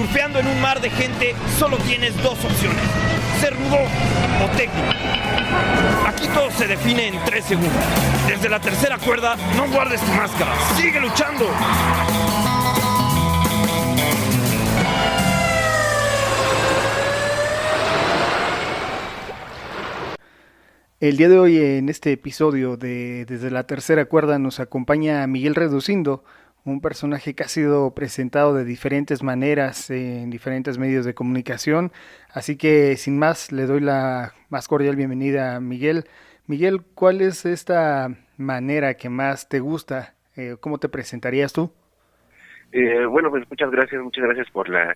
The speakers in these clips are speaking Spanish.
Surfeando en un mar de gente, solo tienes dos opciones: ser rudo o técnico. Aquí todo se define en 3 segundos. Desde la tercera cuerda, no guardes tu máscara. ¡Sigue luchando! El día de hoy, en este episodio de Desde la tercera cuerda, nos acompaña Miguel Reducindo, un personaje que ha sido presentado de diferentes maneras en diferentes medios de comunicación. Así que, sin más, le doy la más cordial bienvenida a Miguel. Miguel, ¿cuál es esta manera que más te gusta? ¿Cómo te presentarías tú? Bueno, pues muchas gracias por la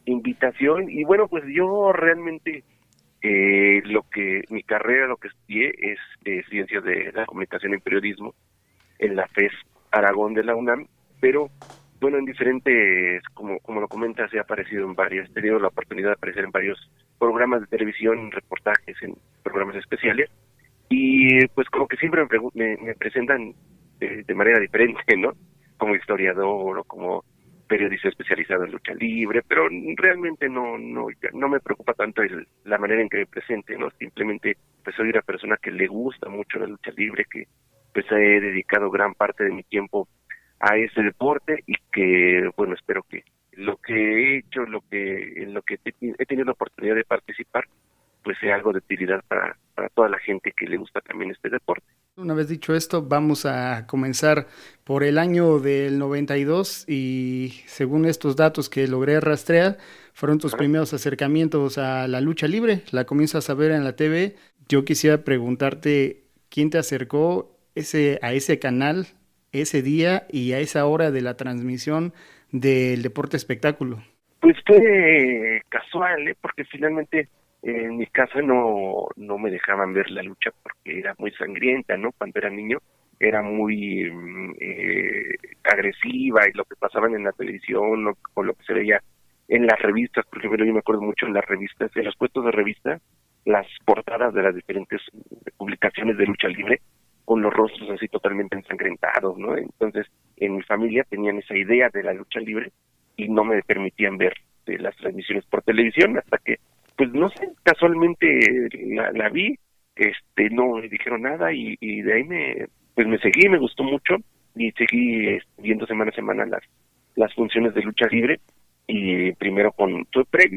invitación. Y bueno, pues yo realmente mi carrera, lo que estudié es Ciencias de la Comunicación y Periodismo en la FES Aragón de la UNAM, pero bueno, en diferentes, como lo comentas, he aparecido en varios, he tenido la oportunidad de aparecer en varios programas de televisión, reportajes, en programas especiales, y pues como que siempre me presentan de manera diferente, ¿no? Como historiador o como periodista especializado en lucha libre, pero realmente no me preocupa tanto la manera en que me presente, ¿no? Simplemente pues soy una persona que le gusta mucho la lucha libre, que pues he dedicado gran parte de mi tiempo a ese deporte y que, bueno, espero que lo que he hecho, en lo que he tenido la oportunidad de participar, pues sea algo de utilidad para toda la gente que le gusta también este deporte. Una vez dicho esto, vamos a comenzar por el año del 92 y según estos datos que logré rastrear, fueron tus primeros acercamientos a la lucha libre, la comienzas a ver en la TV. Yo quisiera preguntarte, ¿quién te acercó a ese canal, ese día y a esa hora de la transmisión del deporte espectáculo? Pues fue casual, porque finalmente en mi casa no me dejaban ver la lucha porque era muy sangrienta, ¿no? Cuando era niño era muy agresiva, y lo que pasaban en la televisión o lo que se veía en las revistas, por ejemplo, yo me acuerdo mucho en las revistas, en los puestos de revista, las portadas de las diferentes publicaciones de lucha libre, con los rostros así totalmente ensangrentados, ¿no? Entonces, en mi familia tenían esa idea de la lucha libre y no me permitían ver las transmisiones por televisión, hasta que, pues no sé, casualmente la vi, no me dijeron nada, y de ahí me seguí, me gustó mucho, y seguí viendo semana a semana las funciones de lucha libre. Y primero un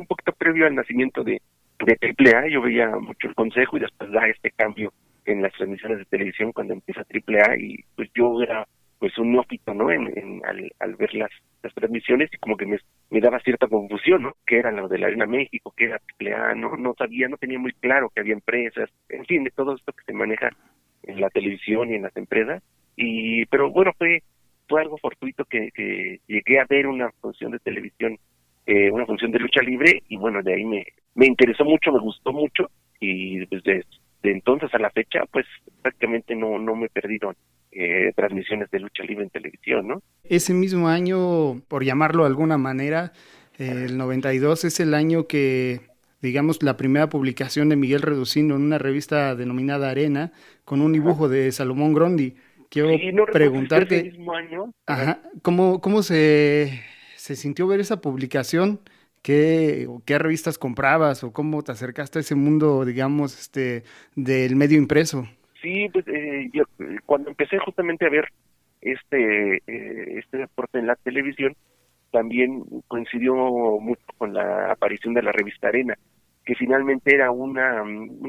poquito previo al nacimiento de AAA, yo veía mucho el Consejo, y después da este cambio en las transmisiones de televisión cuando empieza AAA, y pues yo era pues un neófito, ¿no? Al ver las transmisiones, y como que me daba cierta confusión, ¿no? ¿Qué era lo de la Arena México? ¿Qué era AAA? No sabía, no tenía muy claro que había empresas, en fin, de todo esto que se maneja en la televisión y en las empresas. Pero bueno, fue algo fortuito que llegué a ver una función de televisión, una función de lucha libre, y bueno, de ahí me interesó mucho, me gustó mucho, y desde entonces a la fecha, pues prácticamente no me he perdido transmisiones de lucha libre en televisión, ¿no? Ese mismo año, por llamarlo de alguna manera, el 92 es el año que, digamos, la primera publicación de Miguel Reducindo en una revista denominada Arena, con un dibujo de Salomón Grondi. Quiero Sí, no preguntarte, ese mismo año. ¿cómo se sintió ver esa publicación? ¿Qué revistas comprabas o cómo te acercaste a ese mundo, digamos, del medio impreso? Sí, pues yo cuando empecé justamente a ver este deporte en la televisión, también coincidió mucho con la aparición de la revista Arena, que finalmente era una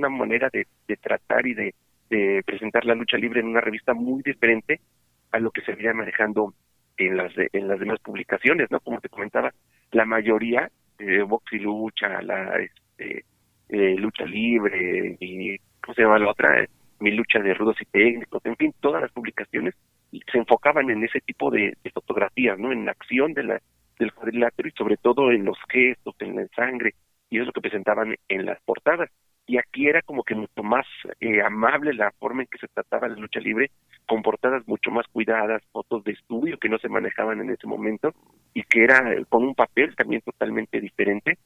manera de tratar y de presentar la lucha libre en una revista muy diferente a lo que se venía manejando en las demás publicaciones, ¿no? Como te comentaba, la mayoría, box y lucha, lucha libre, y ¿cómo se llama la otra? Mi lucha de rudos y técnicos, en fin, todas las publicaciones se enfocaban en ese tipo de fotografías, ¿no? En la acción del cuadrilátero, y sobre todo en los gestos, en la sangre, y eso es lo que presentaban en las portadas. Y aquí era como que mucho más amable la forma en que se trataba la lucha libre, con portadas mucho más cuidadas, fotos de estudio que no se manejaban en ese momento, y que era con un papel también totalmente diferente.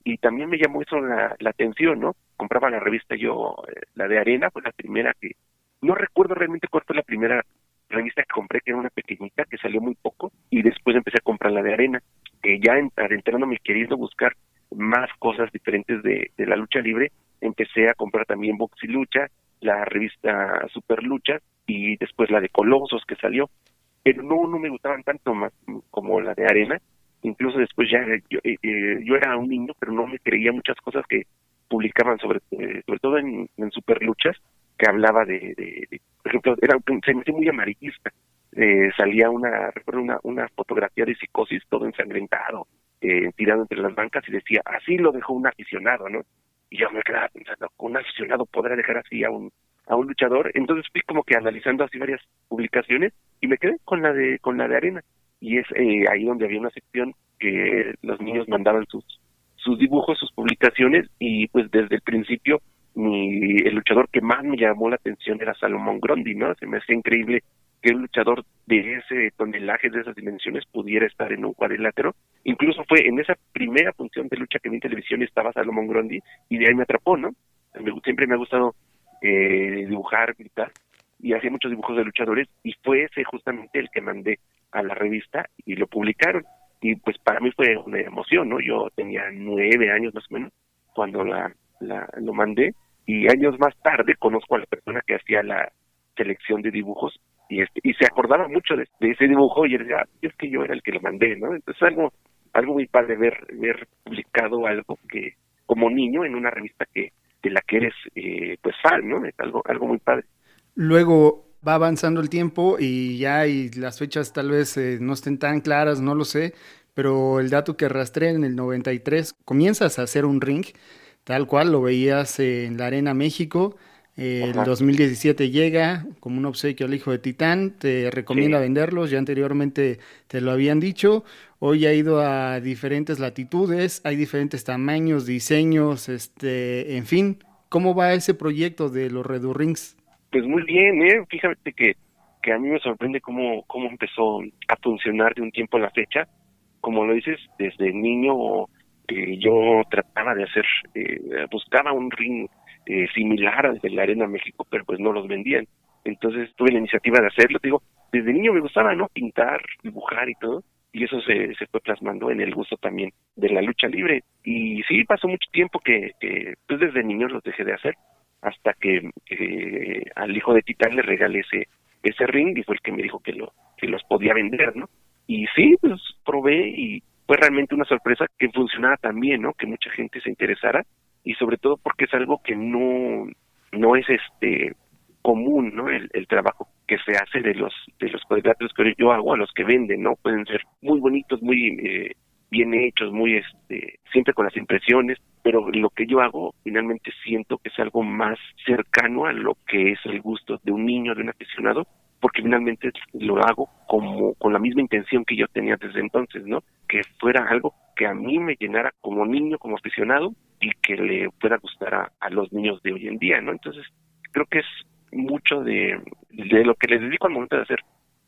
Y también me llamó eso la atención, ¿no? Compraba la revista yo, la de Arena, fue la primera que, no recuerdo realmente cuál fue la primera revista que compré, que era una pequeñita, que salió muy poco, y después empecé a comprar la de Arena, que ya adentrándome queriendo buscar más cosas diferentes de la lucha libre, empecé a comprar también Box y Lucha, la revista Super Lucha y después la de Colosos que salió, pero no me gustaban tanto más como la de Arena. Incluso después ya yo era un niño, pero no me creía muchas cosas que publicaban sobre todo en Super Luchas, que hablaba por ejemplo, se me hacía muy amarillista. Salía recuerdo una fotografía de Psicosis todo ensangrentado, tirado entre las bancas y decía, así lo dejó un aficionado, ¿no? Y yo me quedaba pensando, ¿un aficionado podrá dejar así a un luchador? Entonces fui como que analizando así varias publicaciones y me quedé con la de Arena. Y es ahí donde había una sección que los niños mandaban sus dibujos, sus publicaciones, y pues desde el principio el luchador que más me llamó la atención era Salomón Grundy, ¿no? Se me hacía increíble que un luchador de ese tonelaje, de esas dimensiones, pudiera estar en un cuadrilátero. Incluso fue en esa primera función de lucha que vi en televisión estaba Salomón Grundy, y de ahí me atrapó, ¿no? Siempre me ha gustado dibujar, gritar, y hacía muchos dibujos de luchadores, y fue ese justamente el que mandé a la revista, y lo publicaron. Y pues para mí fue una emoción, ¿no? Yo tenía 9 años más o menos cuando lo mandé, y años más tarde conozco a la persona que hacía la selección de dibujos, y se acordaba mucho de ese dibujo, y él decía, es que yo era el que lo mandé, ¿no? Entonces algo muy padre ver publicado algo que como niño en una revista de la que eres pues fan, ¿no? Es algo muy padre. Luego va avanzando el tiempo y las fechas tal vez no estén tan claras, no lo sé, pero el dato que arrastré en el 93, comienzas a hacer un ring, tal cual lo veías en la Arena México. El 2017 llega como un obsequio al hijo de Titán, te recomienda venderlos, ya anteriormente te lo habían dicho. Hoy ha ido a diferentes latitudes, hay diferentes tamaños, diseños, en fin. ¿Cómo va ese proyecto de los Redu Rings? Pues muy bien, fíjate que a mí me sorprende cómo empezó a funcionar de un tiempo a la fecha. Como lo dices, desde niño yo trataba de hacer, buscaba un ring similar al de la Arena México, pero pues no los vendían. Entonces tuve la iniciativa de hacerlo. Te digo, desde niño me gustaba, ¿no? Pintar, dibujar y todo, y eso se fue plasmando en el gusto también de la lucha libre. Y sí, pasó mucho tiempo que pues desde niño los dejé de hacer, hasta que al hijo de Titán le regalé ese ring, y fue el que me dijo que los podía vender, ¿no? Y sí, pues probé, y fue realmente una sorpresa que funcionara tan bien, ¿no? Que mucha gente se interesara, y sobre todo porque es algo que no es común, ¿no? El trabajo que se hace de los cuadriláteros que yo hago a los que venden, ¿no? Pueden ser muy bonitos, muy bien hechos, muy siempre con las impresiones, pero lo que yo hago finalmente siento que es algo más cercano a lo que es el gusto de un niño, de un aficionado, porque finalmente lo hago como con la misma intención que yo tenía desde entonces, ¿no? Que fuera algo que a mí me llenara como niño, como aficionado, y que le pueda gustar a los niños de hoy en día, ¿no? Entonces creo que es mucho de lo que les dedico al momento de hacer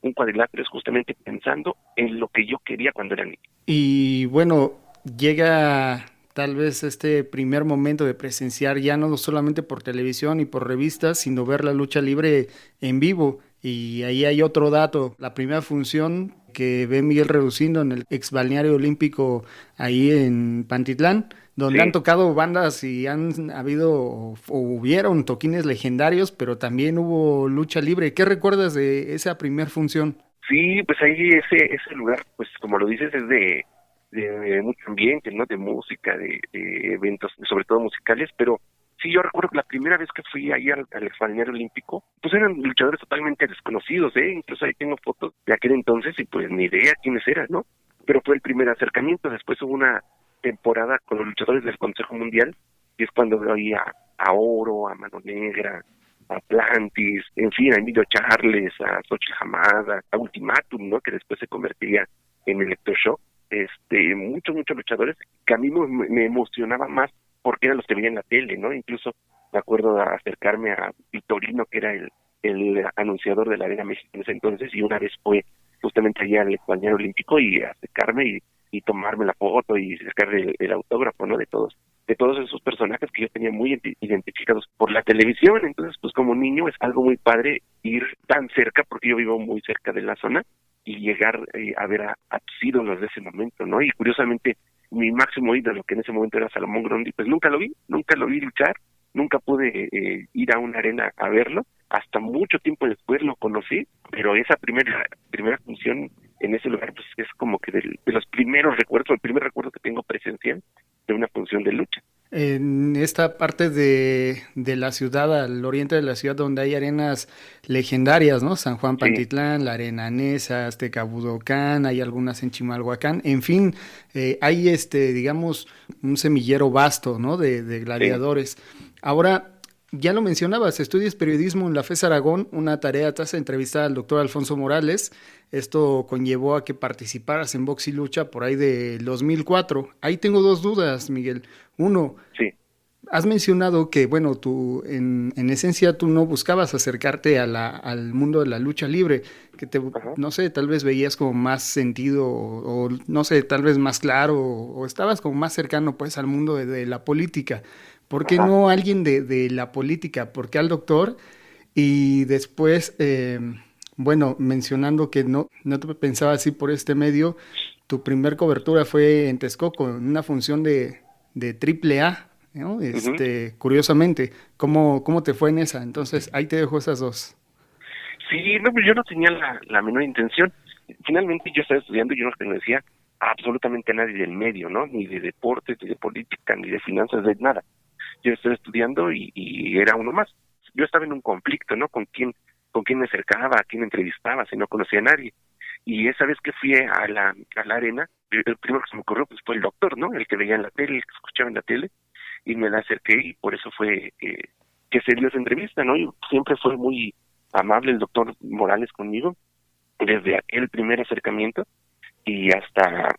un cuadrilátero, es justamente pensando en lo que yo quería cuando era niño. Y bueno, llega tal vez este primer momento de presenciar ya no solamente por televisión y por revistas, sino ver la lucha libre en vivo. Y ahí hay otro dato, la primera función que ve Miguel Reducindo en el ex balneario olímpico ahí en Pantitlán, donde han tocado bandas y han habido o hubieron toquines legendarios, pero también hubo lucha libre. ¿Qué recuerdas de esa primera función? Sí, pues ahí ese lugar, pues como lo dices, es de mucho ambiente, ¿no? De música, de eventos, sobre todo musicales, pero sí, yo recuerdo que la primera vez que fui ahí al balneario olímpico, pues eran luchadores totalmente desconocidos, incluso ahí tengo fotos de aquel entonces y pues ni idea quiénes eran, ¿no? Pero fue el primer acercamiento. Después hubo una temporada con los luchadores del Consejo Mundial, y es cuando veo a Oro, a Mano Negra, a Atlantis, en fin, a Emilio Charles, a Xochitl Hamada, a Ultimatum, ¿no? Que después se convertiría en Electroshock. Muchos luchadores que a mí me emocionaba más porque eran los que veía en la tele, ¿no? Incluso me acuerdo de acercarme a Vitorino, que era el anunciador de la Arena México en ese entonces, y una vez fue justamente allá al balneario olímpico, y acercarme y tomarme la foto y sacarle el autógrafo, ¿no? De todos esos personajes que yo tenía muy identificados por la televisión. Entonces, pues como niño es algo muy padre ir tan cerca, porque yo vivo muy cerca de la zona, y llegar a ver a tus ídolos de ese momento, ¿no? Y curiosamente, mi máximo ídolo, que en ese momento era Salomón Grundy, pues nunca lo vi luchar, nunca pude ir a una arena a verlo, hasta mucho tiempo después lo conocí, pero esa primera función en ese lugar pues es como que de los primeros recuerdos, el primer recuerdo que tengo presencial de una función de lucha. En esta parte de la ciudad, al oriente de la ciudad, donde hay arenas legendarias, ¿no? San Juan Pantitlán, la Arena Nesa, Azteca Budokán, hay algunas en Chimalhuacán, en fin, hay digamos, un semillero vasto, ¿no? De gladiadores. Ahora, ya lo mencionabas, estudias periodismo en la FES Aragón, una tarea te hace entrevistar al doctor Alfonso Morales. Esto conllevó a que participaras en Box y Lucha por ahí de 2004. Ahí tengo dos dudas, Miguel. Uno, has mencionado que, bueno, tú en esencia tú no buscabas acercarte al mundo de la lucha libre, que no sé, tal vez veías como más sentido o no sé, tal vez más claro o estabas como más cercano pues al mundo de la política. ¿Por qué no alguien de la política? ¿Por qué al doctor? Y después, bueno, mencionando que no te pensaba así por este medio, tu primer cobertura fue en Texcoco, en una función de AAA, ¿no? Curiosamente, ¿cómo te fue en esa? Entonces, ahí te dejo esas dos. Sí, no, pues yo no tenía la menor intención. Finalmente yo estaba estudiando y yo no conocía a absolutamente nadie del medio, ¿no? Ni de deportes, ni de política, ni de finanzas, de nada. Yo estaba estudiando y era uno más. Yo estaba en un conflicto, ¿no? Con quién me acercaba, a quién entrevistaba, si no conocía a nadie. Y esa vez que fui a la arena, el primero que se me ocurrió pues fue el doctor, ¿no? El que veía en la tele, el que escuchaba en la tele, y me la acerqué y por eso fue que se dio esa entrevista, ¿no? Y siempre fue muy amable el doctor Morales conmigo, desde aquel primer acercamiento y hasta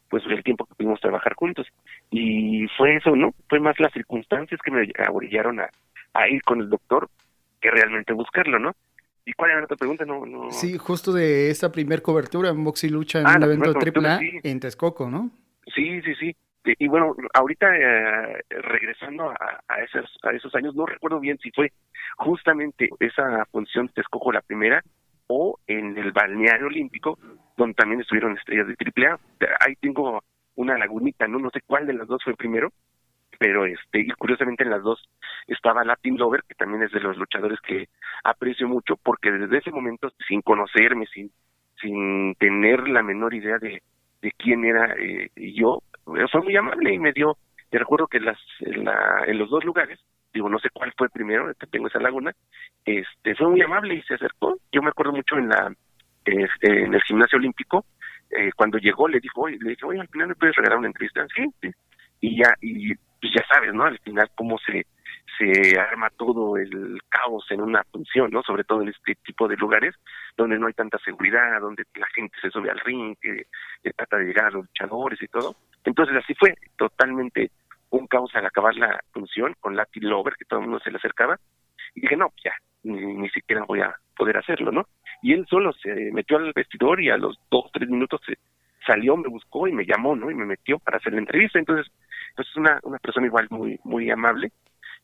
pues el tiempo que pudimos trabajar juntos. Y fue eso, ¿no? Fue más las circunstancias que me orillaron a ir con el doctor que realmente buscarlo, ¿no? ¿Y cuál era la otra pregunta? No. Sí, justo de esta primer cobertura en Box y Lucha en un evento AAA en Texcoco, ¿no? Sí. Y bueno, ahorita regresando a esos años, no recuerdo bien si fue justamente esa función de Texcoco la primera o en el balneario olímpico, donde también estuvieron estrellas de AAA. Ahí tengo una lagunita, no sé cuál de las dos fue primero, pero y curiosamente en las dos estaba Latin Lover, que también es de los luchadores que aprecio mucho, porque desde ese momento, sin conocerme, sin tener la menor idea de quién era yo, fue muy amable y me dio, te recuerdo que en los dos lugares, digo, no sé cuál fue primero, tengo esa laguna, fue muy amable y se acercó. Yo me acuerdo mucho en el gimnasio olímpico, cuando llegó le dije, oye, al final me puedes regalar una entrevista. Sí. Y pues ya sabes, ¿no? Al final cómo se arma todo el caos en una función, ¿no? Sobre todo en este tipo de lugares donde no hay tanta seguridad, donde la gente se sube al ring, que trata de llegar a los luchadores y todo. Entonces así fue, totalmente un caos al acabar la función con Latin Lover, que todo el mundo se le acercaba, y dije, no, ya, ni siquiera voy a poder hacerlo, ¿no? Y él solo se metió al vestidor y a los 2-3 minutos salió, me buscó y me llamó, ¿no? Y me metió para hacer la entrevista. Entonces es una persona igual muy muy amable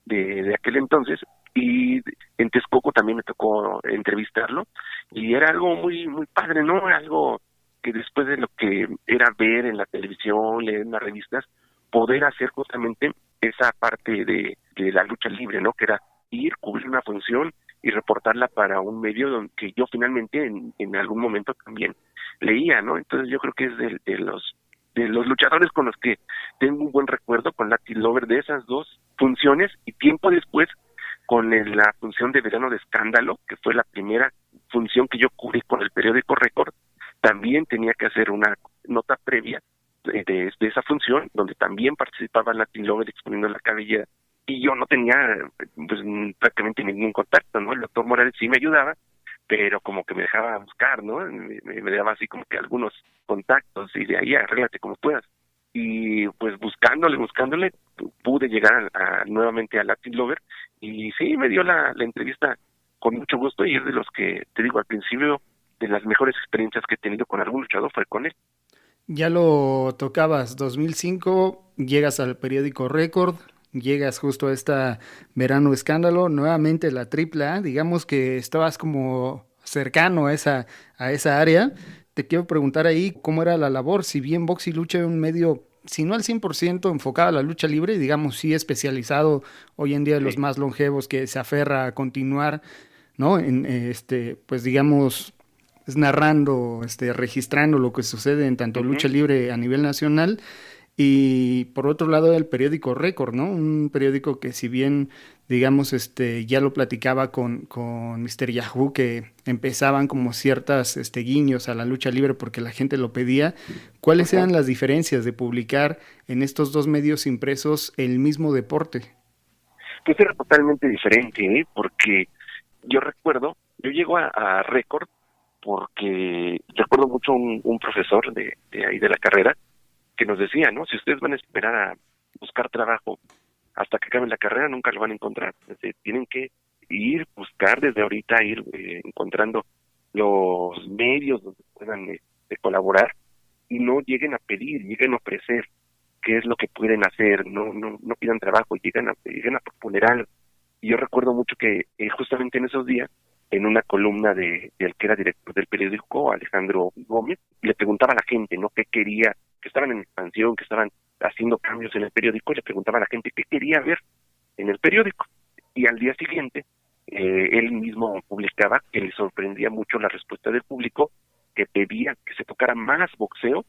de aquel entonces, y en Texcoco también me tocó entrevistarlo y era algo muy muy padre, ¿no? Algo que después de lo que era ver en la televisión, leer en las revistas, poder hacer justamente esa parte de la lucha libre, ¿no? Que era ir, cubrir una función y reportarla para un medio donde que yo finalmente en algún momento también leía, ¿no? Entonces yo creo que es de los luchadores con los que tengo un buen recuerdo, con Latin Lover, de esas dos funciones, y tiempo después con la función de Verano de Escándalo, que fue la primera función que yo cubrí con el periódico Récord. También tenía que hacer una nota previa de esa función, donde también participaba Latin Lover exponiendo la cabellera, y yo no tenía pues prácticamente ningún contacto, ¿no? El doctor Morales sí me ayudaba, pero como que me dejaba buscar, ¿no? Me daba así como que algunos contactos y de ahí arréglate como puedas. Y pues buscándole, pude llegar nuevamente a Latin Lover y sí, me dio la entrevista con mucho gusto, y es de los que, te digo, al principio, de las mejores experiencias que he tenido con algún luchador fue con él. Ya lo tocabas, 2005, llegas al periódico Récord, llegas justo a esta Verano Escándalo, nuevamente la AAA, digamos que estabas como cercano a esa área. Te quiero preguntar ahí cómo era la labor, si bien Box y Lucha era un medio, si no al 100% enfocado a la lucha libre, digamos sí especializado hoy en día de los Sí. más longevos que se aferra a continuar, ¿no? Pues digamos, es narrando, registrando lo que sucede en tanto Ujú. lucha libre a nivel nacional y por otro lado el periódico Récord, ¿no? Un periódico que si bien, digamos, ya lo platicaba con Mr. Yahoo, que empezaban como ciertas guiños a la lucha libre porque la gente lo pedía. ¿Cuáles Ajá. eran las diferencias de publicar en estos dos medios impresos el mismo deporte? Pues era totalmente diferente, ¿eh? Porque yo recuerdo, yo llego a Récord porque recuerdo mucho un profesor de ahí de la carrera que nos decía, ¿no? Si ustedes van a esperar a buscar trabajo hasta que acaben la carrera, nunca lo van a encontrar. Tienen que ir, buscar desde ahorita, ir encontrando los medios donde puedan colaborar y no lleguen a pedir, lleguen a ofrecer qué es lo que pueden hacer, no pidan trabajo, lleguen a proponer algo. Y yo recuerdo mucho que justamente en esos días, en una columna del que era director del periódico, Alejandro Gómez, le preguntaba a la gente, ¿no? ¿Qué quería? Que estaban en expansión, que estaban haciendo cambios en el periódico, y le preguntaba a la gente qué quería ver en el periódico. Y al día siguiente, él mismo publicaba que le sorprendía mucho la respuesta del público, que pedía que se tocara más boxeo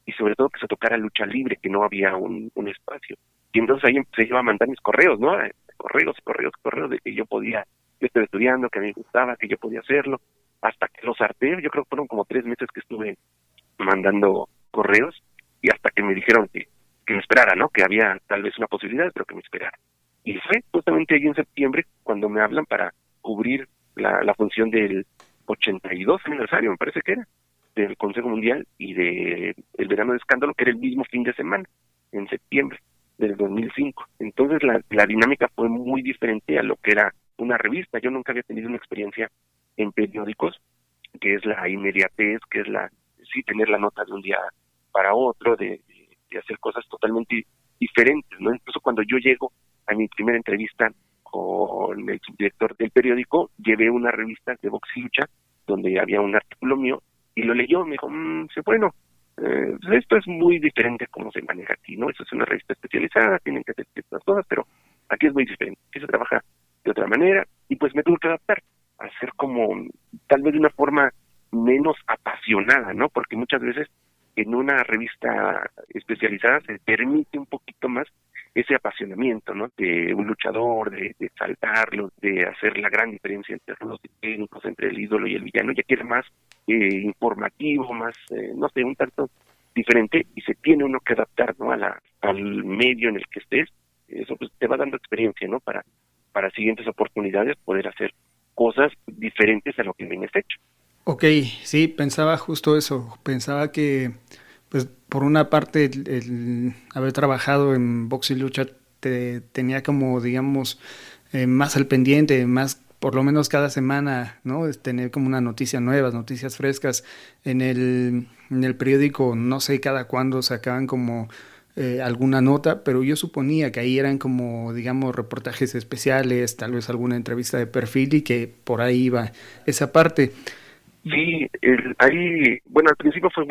y sobre todo que se tocara lucha libre, que no había un espacio. Y entonces ahí empecé yo a mandar mis correos, ¿no? Correos de que yo podía, yo estoy estudiando, que a mí me gustaba, que yo podía hacerlo, hasta que los harté. Yo creo que fueron como 3 meses que estuve mandando correos y hasta que me dijeron que me esperara, ¿no? Que había tal vez una posibilidad, pero que me esperara. Y fue justamente ahí en septiembre cuando me hablan para cubrir la función del 82 aniversario, me parece que era, del Consejo Mundial y de el Verano de Escándalo, que era el mismo fin de semana, en septiembre del 2005. Entonces la dinámica fue muy diferente a lo que era una revista. Yo nunca había tenido una experiencia en periódicos, que es la inmediatez, que es sí, tener la nota de un día para otro, de hacer cosas totalmente diferentes, ¿no? Incluso cuando yo llego a mi primera entrevista con el subdirector del periódico, llevé una revista de box y lucha, donde había un artículo mío, y lo leyó, me dijo, bueno, pues esto es muy diferente a cómo se maneja aquí, ¿no? Eso es una revista especializada, tienen que hacer ciertas cosas, pero aquí es muy diferente, aquí se trabaja de otra manera, y pues me tuve que adaptar, a hacer como, tal vez de una forma menos apasionada, ¿no? Porque muchas veces en una revista especializada se permite un poquito más ese apasionamiento, ¿no? De un luchador, de exaltarlo, de hacer la gran diferencia entre los técnicos, entre el ídolo y el villano, ya que es más informativo, más, no sé, un tanto diferente, y se tiene uno que adaptar, ¿no? Al medio en el que estés. Eso pues te va dando experiencia, ¿no? Para siguientes oportunidades poder hacer cosas diferentes a lo que vienes hecho. Ok, sí, pensaba justo eso. Pensaba que, pues, por una parte, el haber trabajado en box y lucha te tenía como, digamos, más al pendiente, más, por lo menos cada semana, ¿no? Es tener como una noticia nueva, noticias frescas. En el periódico, no sé cada cuándo sacaban como alguna nota, pero yo suponía que ahí eran como, digamos, reportajes especiales, tal vez alguna entrevista de perfil y que por ahí iba esa parte. Sí, ahí, bueno, al principio fue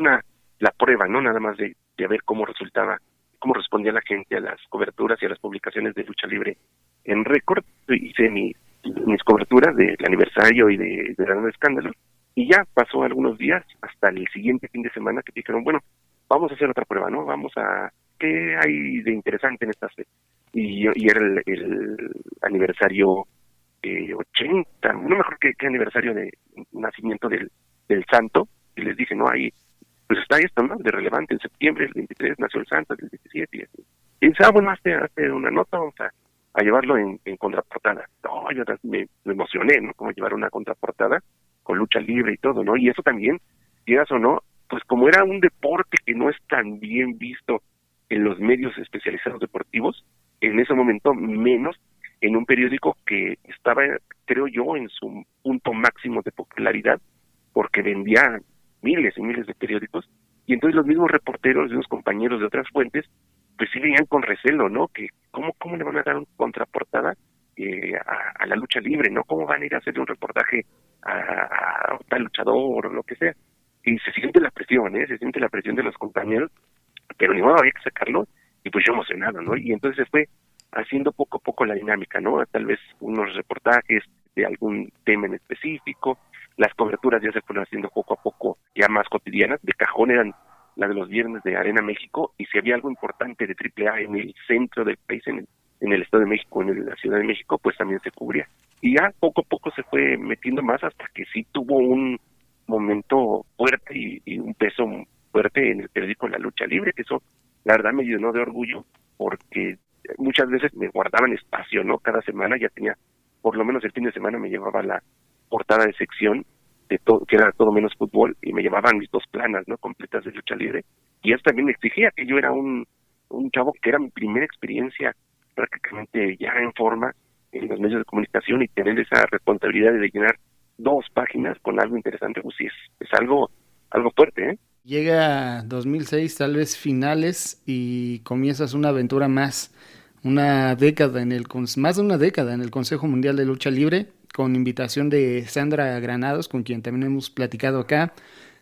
la prueba, ¿no? Nada más de ver cómo resultaba, cómo respondía la gente a las coberturas y a las publicaciones de lucha libre en Récord. Hice mis coberturas del aniversario y de Verano de Escándalo, y ya pasó algunos días hasta el siguiente fin de semana que dijeron, bueno, vamos a hacer otra prueba, ¿no? ¿Qué hay de interesante en estas fechas? Y era el aniversario 80, no mejor que aniversario de nacimiento del santo, y les dije, no, ahí pues está esto, ¿no? De relevante, en septiembre, el 23 nació el santo, el 17, y así. Y dice, bueno, hazte una nota, vamos a llevarlo en contraportada. No, yo me emocioné, ¿no? Como llevar una contraportada con lucha libre y todo, ¿no? Y eso también, quieras o no, pues como era un deporte que no es tan bien visto en los medios especializados deportivos, en ese momento menos en un periódico que estaba, creo yo, en su punto máximo de popularidad, porque vendía miles y miles de periódicos, y entonces los mismos reporteros, los mismos compañeros de otras fuentes, pues sí veían con recelo, ¿no? Que cómo le van a dar una contraportada a la lucha libre, ¿no? ¿Cómo van a ir a hacer un reportaje a tal luchador o lo que sea. Y se siente la presión, se siente la presión de los compañeros, pero ni modo, había que sacarlo, y pues yo emocionado, ¿no? Y entonces se fue haciendo poco a poco la dinámica, ¿no? Tal vez unos reportajes de algún tema en específico, las coberturas ya se fueron haciendo poco a poco ya más cotidianas, de cajón eran la de los viernes de Arena México, y si había algo importante de AAA en el centro del país, en el Estado de México, en la Ciudad de México, pues también se cubría. Y ya poco a poco se fue metiendo más hasta que sí tuvo un momento fuerte y un peso fuerte en el periódico La Lucha Libre, que eso la verdad me llenó de orgullo, porque muchas veces me guardaban espacio, ¿no? Cada semana ya tenía, por lo menos el fin de semana me llevaba la portada de sección de todo, que era todo menos fútbol, y me llevaban mis 2 planas, ¿no? Completas de lucha libre, y eso también me exigía que yo era un chavo que era mi primera experiencia prácticamente ya en forma en los medios de comunicación, y tener esa responsabilidad de llenar 2 páginas con algo interesante, pues sí, es algo fuerte, ¿eh? Llega 2006, tal vez finales, y comienzas una aventura más, una década más de una década en el Consejo Mundial de Lucha Libre, con invitación de Sandra Granados, con quien también hemos platicado acá.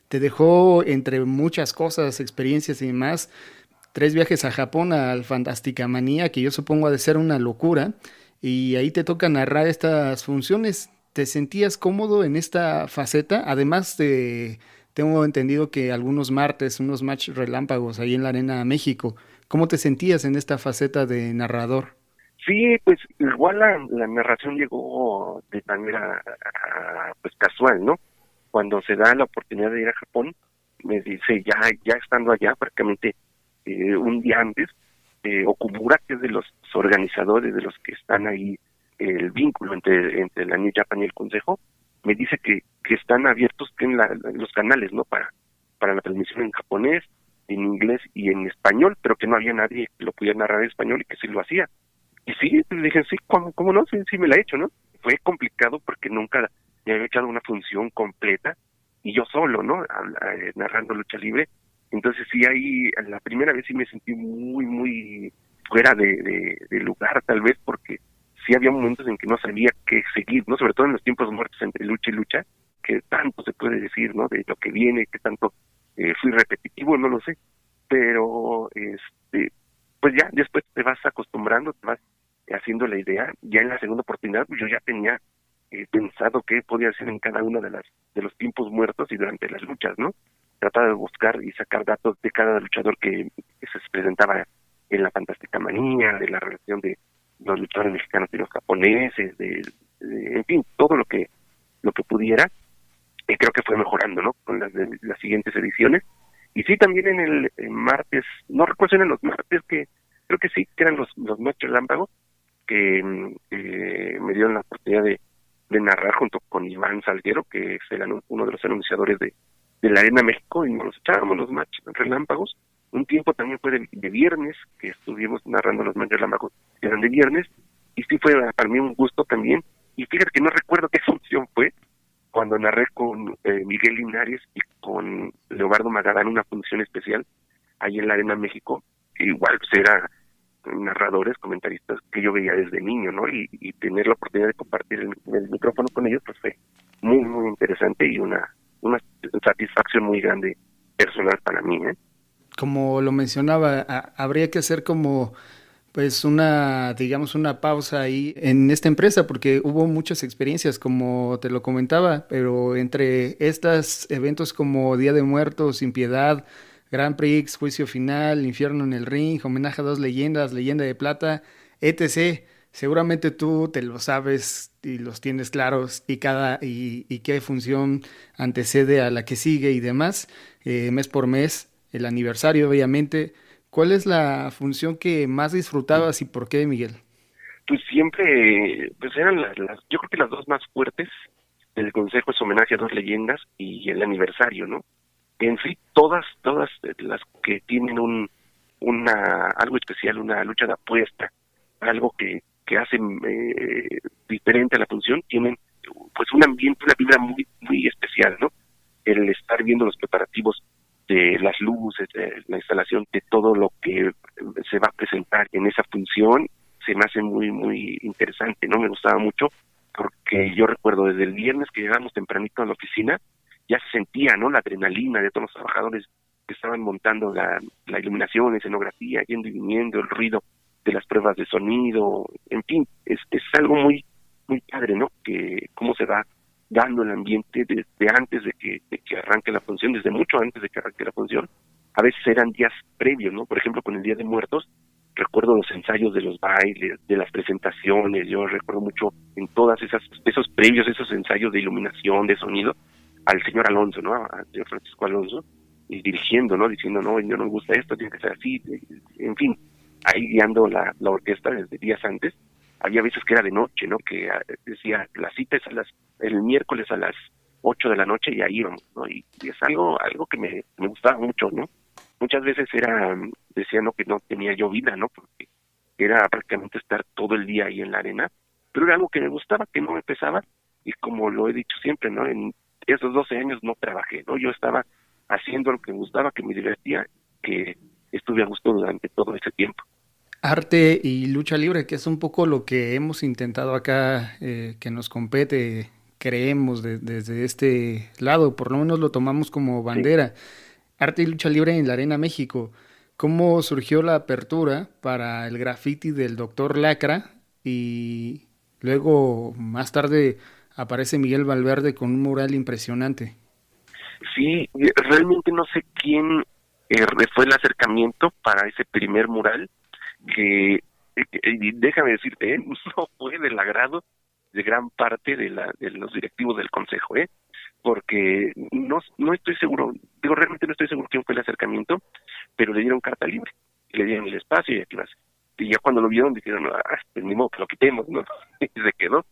Te dejó, entre muchas cosas, experiencias y demás, 3 viajes a Japón al Fantástica Manía, que yo supongo ha de ser una locura, y ahí te toca narrar estas funciones. ¿Te sentías cómodo en esta faceta? Además de, tengo entendido que algunos martes, unos match relámpagos ahí en la Arena México. ¿Cómo te sentías en esta faceta de narrador? Sí, pues igual la narración llegó de manera pues casual, ¿no? Cuando se da la oportunidad de ir a Japón, me dice, ya estando allá, prácticamente un día antes, Okumura, que es de los organizadores, de los que están ahí, el vínculo entre la New Japan y el Consejo, me dice que están abiertos en los canales, ¿no? Para la transmisión en japonés, en inglés y en español, pero que no había nadie que lo pudiera narrar en español y que sí lo hacía. Y sí, le dije, sí, ¿cómo no? Sí, me la he hecho, ¿no? Fue complicado porque nunca me había echado una función completa, y yo solo, ¿no? Narrando lucha libre. Entonces sí, ahí la primera vez sí me sentí muy, muy fuera de lugar, tal vez, porque sí había momentos en que no sabía qué seguir, ¿no? Sobre todo en los tiempos muertos entre lucha y lucha, que tanto se puede decir, ¿no? De lo que viene, que tanto fui repetitivo, no lo sé. Pero, pues ya después te vas acostumbrando, te vas haciendo la idea. Ya en la segunda oportunidad, pues yo ya tenía pensado qué podía hacer en cada uno de los tiempos muertos y durante las luchas, ¿no? Trataba de buscar y sacar datos de cada luchador que se presentaba en la Fantástica Manía, de la relación de los luchadores mexicanos y los japoneses, en fin, todo lo que pudiera. Y creo que fue mejorando, ¿no? Con las siguientes ediciones. Y sí, también en el martes, no recuerdo si eran los martes, que creo que sí, que eran los matches relámpagos, que me dieron la oportunidad de narrar junto con Iván Salguero, que es uno de los anunciadores de la Arena México, y nos echábamos los matches relámpagos. Un tiempo también fue de viernes, que estuvimos narrando los matches relámpagos, que eran de viernes, y sí fue para mí un gusto también. Y fíjate que no recuerdo qué función fue, cuando narré con Miguel Linares y con Leobardo Magadán una función especial ahí en la Arena México. Igual pues era narradores, comentaristas que yo veía desde niño, ¿no? Y tener la oportunidad de compartir el micrófono con ellos, pues fue muy, muy interesante, y una satisfacción muy grande personal para mí, ¿eh? Como lo mencionaba, habría que hacer como pues digamos una pausa ahí en esta empresa, porque hubo muchas experiencias, como te lo comentaba, pero entre estos eventos como Día de Muertos, Sin Piedad, Grand Prix, Juicio Final, Infierno en el Ring, Homenaje a 2 leyendas, Leyenda de Plata, etc. Seguramente tú te lo sabes y los tienes claros, y qué función antecede a la que sigue y demás, mes por mes, el aniversario obviamente. ¿Cuál es la función que más disfrutabas y por qué, Miguel? Pues siempre, pues eran yo creo que las 2 más fuertes del Consejo es Homenaje a 2 leyendas y el aniversario, ¿no? En sí, todas las que tienen algo especial, una lucha de apuesta, algo que hacen diferente a la función, tienen pues un ambiente, una vibra muy, muy especial, ¿no? El estar viendo los preparativos de las luces, de la instalación de todo lo que se va a presentar en esa función, se me hace muy, muy interesante, ¿no? Me gustaba mucho, porque yo recuerdo desde el viernes que llegamos tempranito a la oficina, ya se sentía, ¿no?, la adrenalina de todos los trabajadores que estaban montando la iluminación, escenografía, yendo y viniendo, el ruido de las pruebas de sonido, en fin, es algo muy muy padre, ¿no?, que cómo se va dando el ambiente desde antes de que arranque la función, desde mucho antes de que arranque la función. A veces eran días previos, ¿no? Por ejemplo, con el Día de Muertos, recuerdo los ensayos de los bailes, de las presentaciones. Yo recuerdo mucho en todas esos previos, esos ensayos de iluminación, de sonido, al señor Alonso, ¿no?, al señor Francisco Alonso, y dirigiendo, ¿no?, diciendo, no, no nos gusta esto, tiene que ser así, en fin, ahí guiando la orquesta desde días antes. Había veces que era de noche, ¿no?, que decía, la cita es el miércoles a las 8 de la noche y ahí íbamos, ¿no? Y es algo que me gustaba mucho, ¿no? Muchas veces decía, ¿no?, que no tenía yo vida, ¿no?, porque era prácticamente estar todo el día ahí en la arena, pero era algo que me gustaba, que no me pesaba, y como lo he dicho siempre, ¿no?, en esos 12 años no trabajé, ¿no? Yo estaba haciendo lo que me gustaba, que me divertía, que estuve a gusto durante todo ese tiempo. Arte y lucha libre, que es un poco lo que hemos intentado acá, que nos compete, creemos desde este lado, por lo menos lo tomamos como bandera. Sí. Arte y lucha libre en la Arena México. ¿Cómo surgió la apertura para el graffiti del Dr. Lacra? Y luego, más tarde, aparece Miguel Valverde con un mural impresionante. Sí, realmente no sé quién fue el acercamiento para ese primer mural, que déjame decirte, no fue del agrado de gran parte de los directivos del consejo, porque no estoy seguro, realmente no estoy seguro quién fue el acercamiento, pero le dieron carta libre, le dieron el espacio y aquí vas. Y ya cuando lo vieron dijeron, pues ni modo que lo quitemos, ¿no? Y se quedó.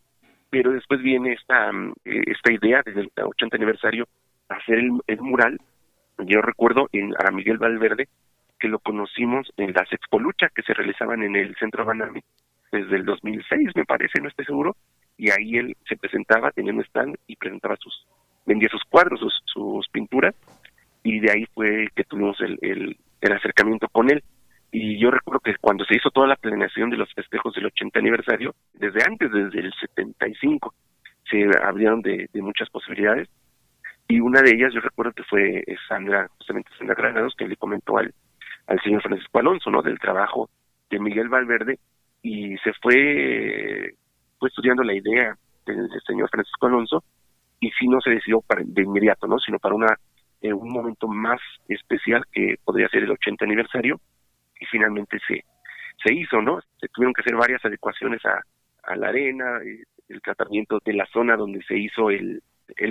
Pero después viene esta idea desde el 80 aniversario, hacer el mural. Yo recuerdo a Miguel Valverde, que lo conocimos en las expoluchas que se realizaban en el Centro Banami desde el 2006, me parece, no estoy seguro, y ahí él se presentaba, tenía un stand y vendía sus cuadros, sus pinturas, y de ahí fue que tuvimos el acercamiento con él. Y yo recuerdo que cuando se hizo toda la planeación de los festejos del 80 aniversario, desde el 75, se abrieron de muchas posibilidades, y una de ellas yo recuerdo que fue justamente Sandra Granados, que le comentó al señor Francisco Alonso, ¿no?, del trabajo de Miguel Valverde, y se fue estudiando la idea del señor Francisco Alonso, y sí no se decidió de inmediato, ¿no?, sino para un momento más especial que podría ser el 80 aniversario, y finalmente se hizo, ¿no? Se tuvieron que hacer varias adecuaciones a la arena, el tratamiento de la zona donde se hizo el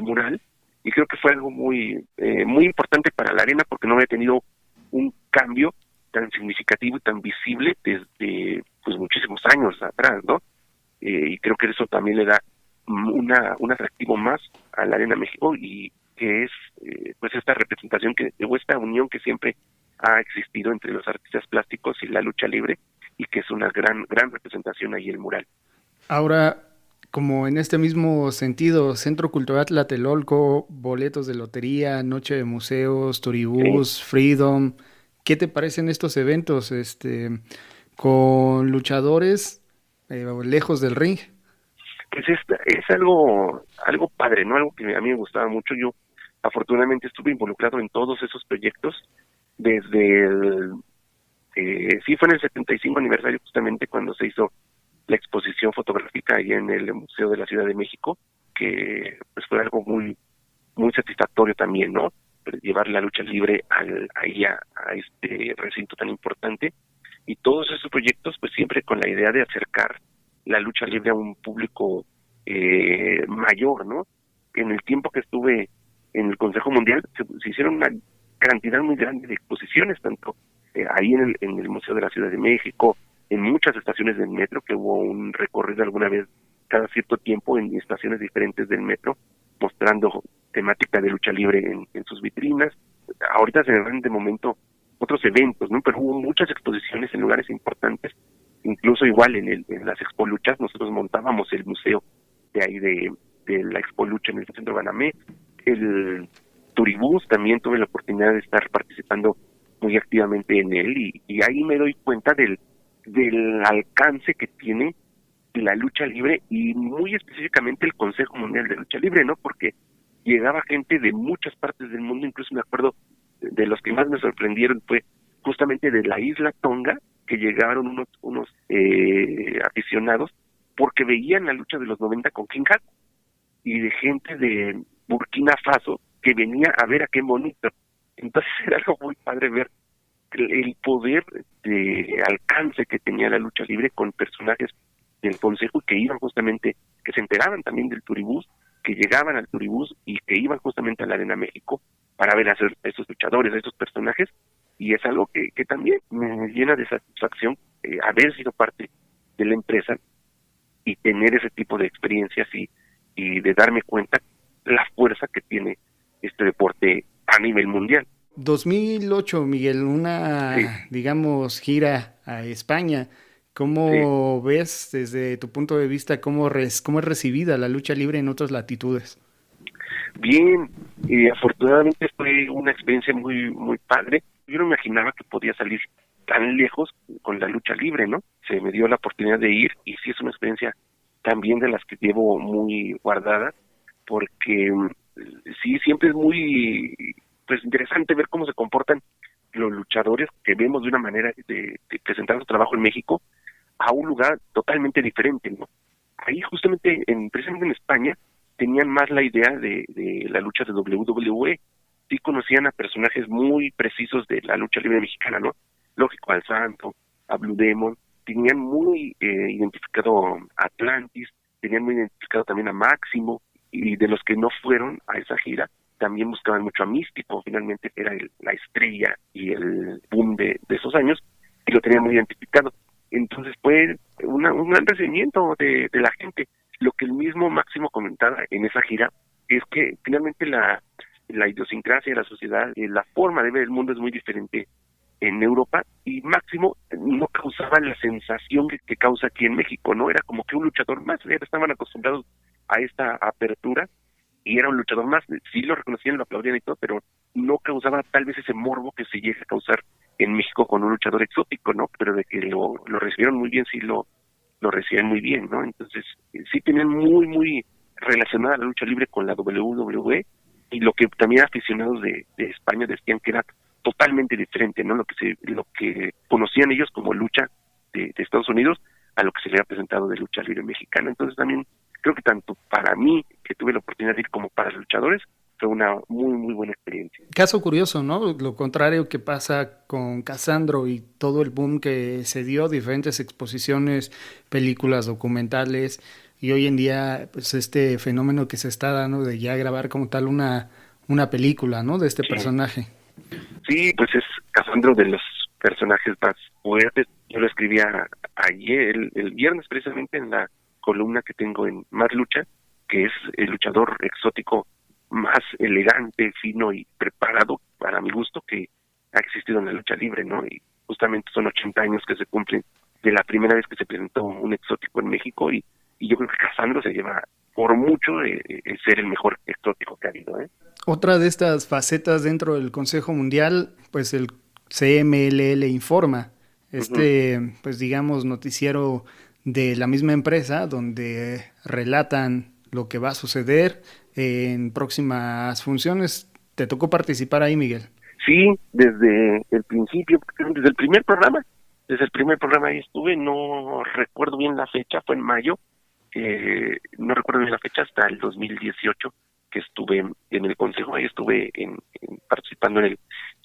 mural, y creo que fue algo muy muy importante para la arena, porque no había tenido un cambio tan significativo y tan visible desde pues muchísimos años atrás, ¿no? Y creo que eso también le da un atractivo más a la Arena México, y que es pues esta representación o esta unión que siempre ha existido entre los artistas plásticos y la lucha libre, y que es una gran representación ahí el mural. Ahora, como en este mismo sentido, Centro Cultural Tlatelolco, boletos de lotería, noche de museos, Turibús, sí. Freedom, ¿qué te parecen estos eventos con luchadores lejos del ring? Pues es algo padre, ¿no? Algo que a mí me gustaba mucho. Yo afortunadamente estuve involucrado en todos esos proyectos desde sí, fue en el 75 aniversario, justamente cuando se hizo la exposición fotográfica ahí en el Museo de la Ciudad de México, que pues fue algo muy muy satisfactorio también, ¿no? Llevar la lucha libre ahí a este recinto tan importante, y todos esos proyectos pues siempre con la idea de acercar la lucha libre a un público mayor, ¿no? En el tiempo que estuve en el Consejo Mundial se hicieron una cantidad muy grande de exposiciones, tanto ahí en el Museo de la Ciudad de México, en muchas estaciones del metro, que hubo un recorrido alguna vez cada cierto tiempo en estaciones diferentes del metro, mostrando temática de lucha libre en sus vitrinas. Ahorita se ven de momento otros eventos, ¿no? Pero hubo muchas exposiciones en lugares importantes, incluso igual en las expoluchas. Nosotros montábamos el museo de ahí de la expolucha en el Centro Banamé. El Turibús también tuve la oportunidad de estar participando muy activamente en él, y ahí me doy cuenta del alcance que tiene la lucha libre y muy específicamente el Consejo Mundial de Lucha Libre, ¿no? Porque llegaba gente de muchas partes del mundo, incluso me acuerdo de los que más me sorprendieron fue justamente de la isla Tonga, que llegaron unos aficionados porque veían la lucha de los 90 con King Haku, y de gente de Burkina Faso que venía a ver a Qué Bonito. Entonces era algo muy padre ver el poder de alcance que tenía la lucha libre con personajes del consejo que iban justamente, que se enteraban también del turibús, que llegaban al turibús y que iban justamente a la Arena México para ver a esos luchadores, a esos personajes, y es algo que también me llena de satisfacción haber sido parte de la empresa y tener ese tipo de experiencias y de darme cuenta la fuerza que tiene este deporte a nivel mundial. 2008, Miguel, una, sí, digamos, gira a España. ¿Cómo ves desde tu punto de vista cómo es recibida la lucha libre en otras latitudes? Bien, afortunadamente fue una experiencia muy muy padre. Yo no me imaginaba que podía salir tan lejos con la lucha libre, ¿no? Se me dio la oportunidad de ir y sí es una experiencia también de las que llevo muy guardada, porque sí, siempre es muy pues interesante ver cómo se comportan los luchadores que vemos de una manera de presentar su trabajo en México a un lugar totalmente diferente, ¿no? Ahí justamente, precisamente en España, tenían más la idea de la lucha de WWE. Sí conocían a personajes muy precisos de la lucha libre mexicana, ¿no? Lógico, al Santo, a Blue Demon, tenían muy identificado a Atlantis, tenían muy identificado también a Máximo, y de los que no fueron a esa gira, también buscaban mucho a Místico, finalmente era la estrella y el boom de esos años, y lo tenían muy identificado. Entonces fue un gran recibimiento de la gente. Lo que el mismo Máximo comentaba en esa gira es que finalmente la idiosincrasia de la sociedad, la forma de ver el mundo es muy diferente en Europa, y Máximo no causaba la sensación que causa aquí en México, ¿no? Era como que un luchador más, ya estaban acostumbrados a esta apertura, y era un luchador más, sí lo reconocían, lo aplaudían y todo, pero no causaba tal vez ese morbo que se llega a causar en México con un luchador exótico, ¿no? Pero de que lo recibieron muy bien, sí lo reciben muy bien, ¿no? Entonces, sí tenían muy relacionada la lucha libre con la WWE, y lo que también aficionados de España decían que era totalmente diferente, ¿no? Lo que conocían ellos como lucha de Estados Unidos a lo que se le ha presentado de lucha libre mexicana. Entonces también creo que tanto para mí, que tuve la oportunidad de ir, como para los luchadores, fue una muy buena experiencia. Caso curioso, ¿no? Lo contrario que pasa con Casandro y todo el boom que se dio, diferentes exposiciones, películas, documentales, y hoy en día, pues este fenómeno que se está dando de ya grabar como tal una película, ¿no? De este personaje. Sí, pues es Casandro de los personajes más fuertes. Yo lo escribía ayer, el viernes precisamente, en la columna que tengo en Más Lucha, que es el luchador exótico más elegante, fino y preparado, para mi gusto, que ha existido en la lucha libre, ¿no? Y justamente son 80 años que se cumplen de la primera vez que se presentó un exótico en México, y yo creo que Casandro se lleva por mucho el ser el mejor exótico que ha habido, ¿eh? Otra de estas facetas dentro del Consejo Mundial, pues el CMLL Informa, pues digamos, noticiero de la misma empresa, donde relatan lo que va a suceder en próximas funciones. ¿Te tocó participar ahí, Miguel? Sí, desde el principio, desde el primer programa ahí estuve. No recuerdo bien la fecha, fue en mayo, no recuerdo bien la fecha, hasta el 2018 que estuve en el consejo. Ahí estuve participando en el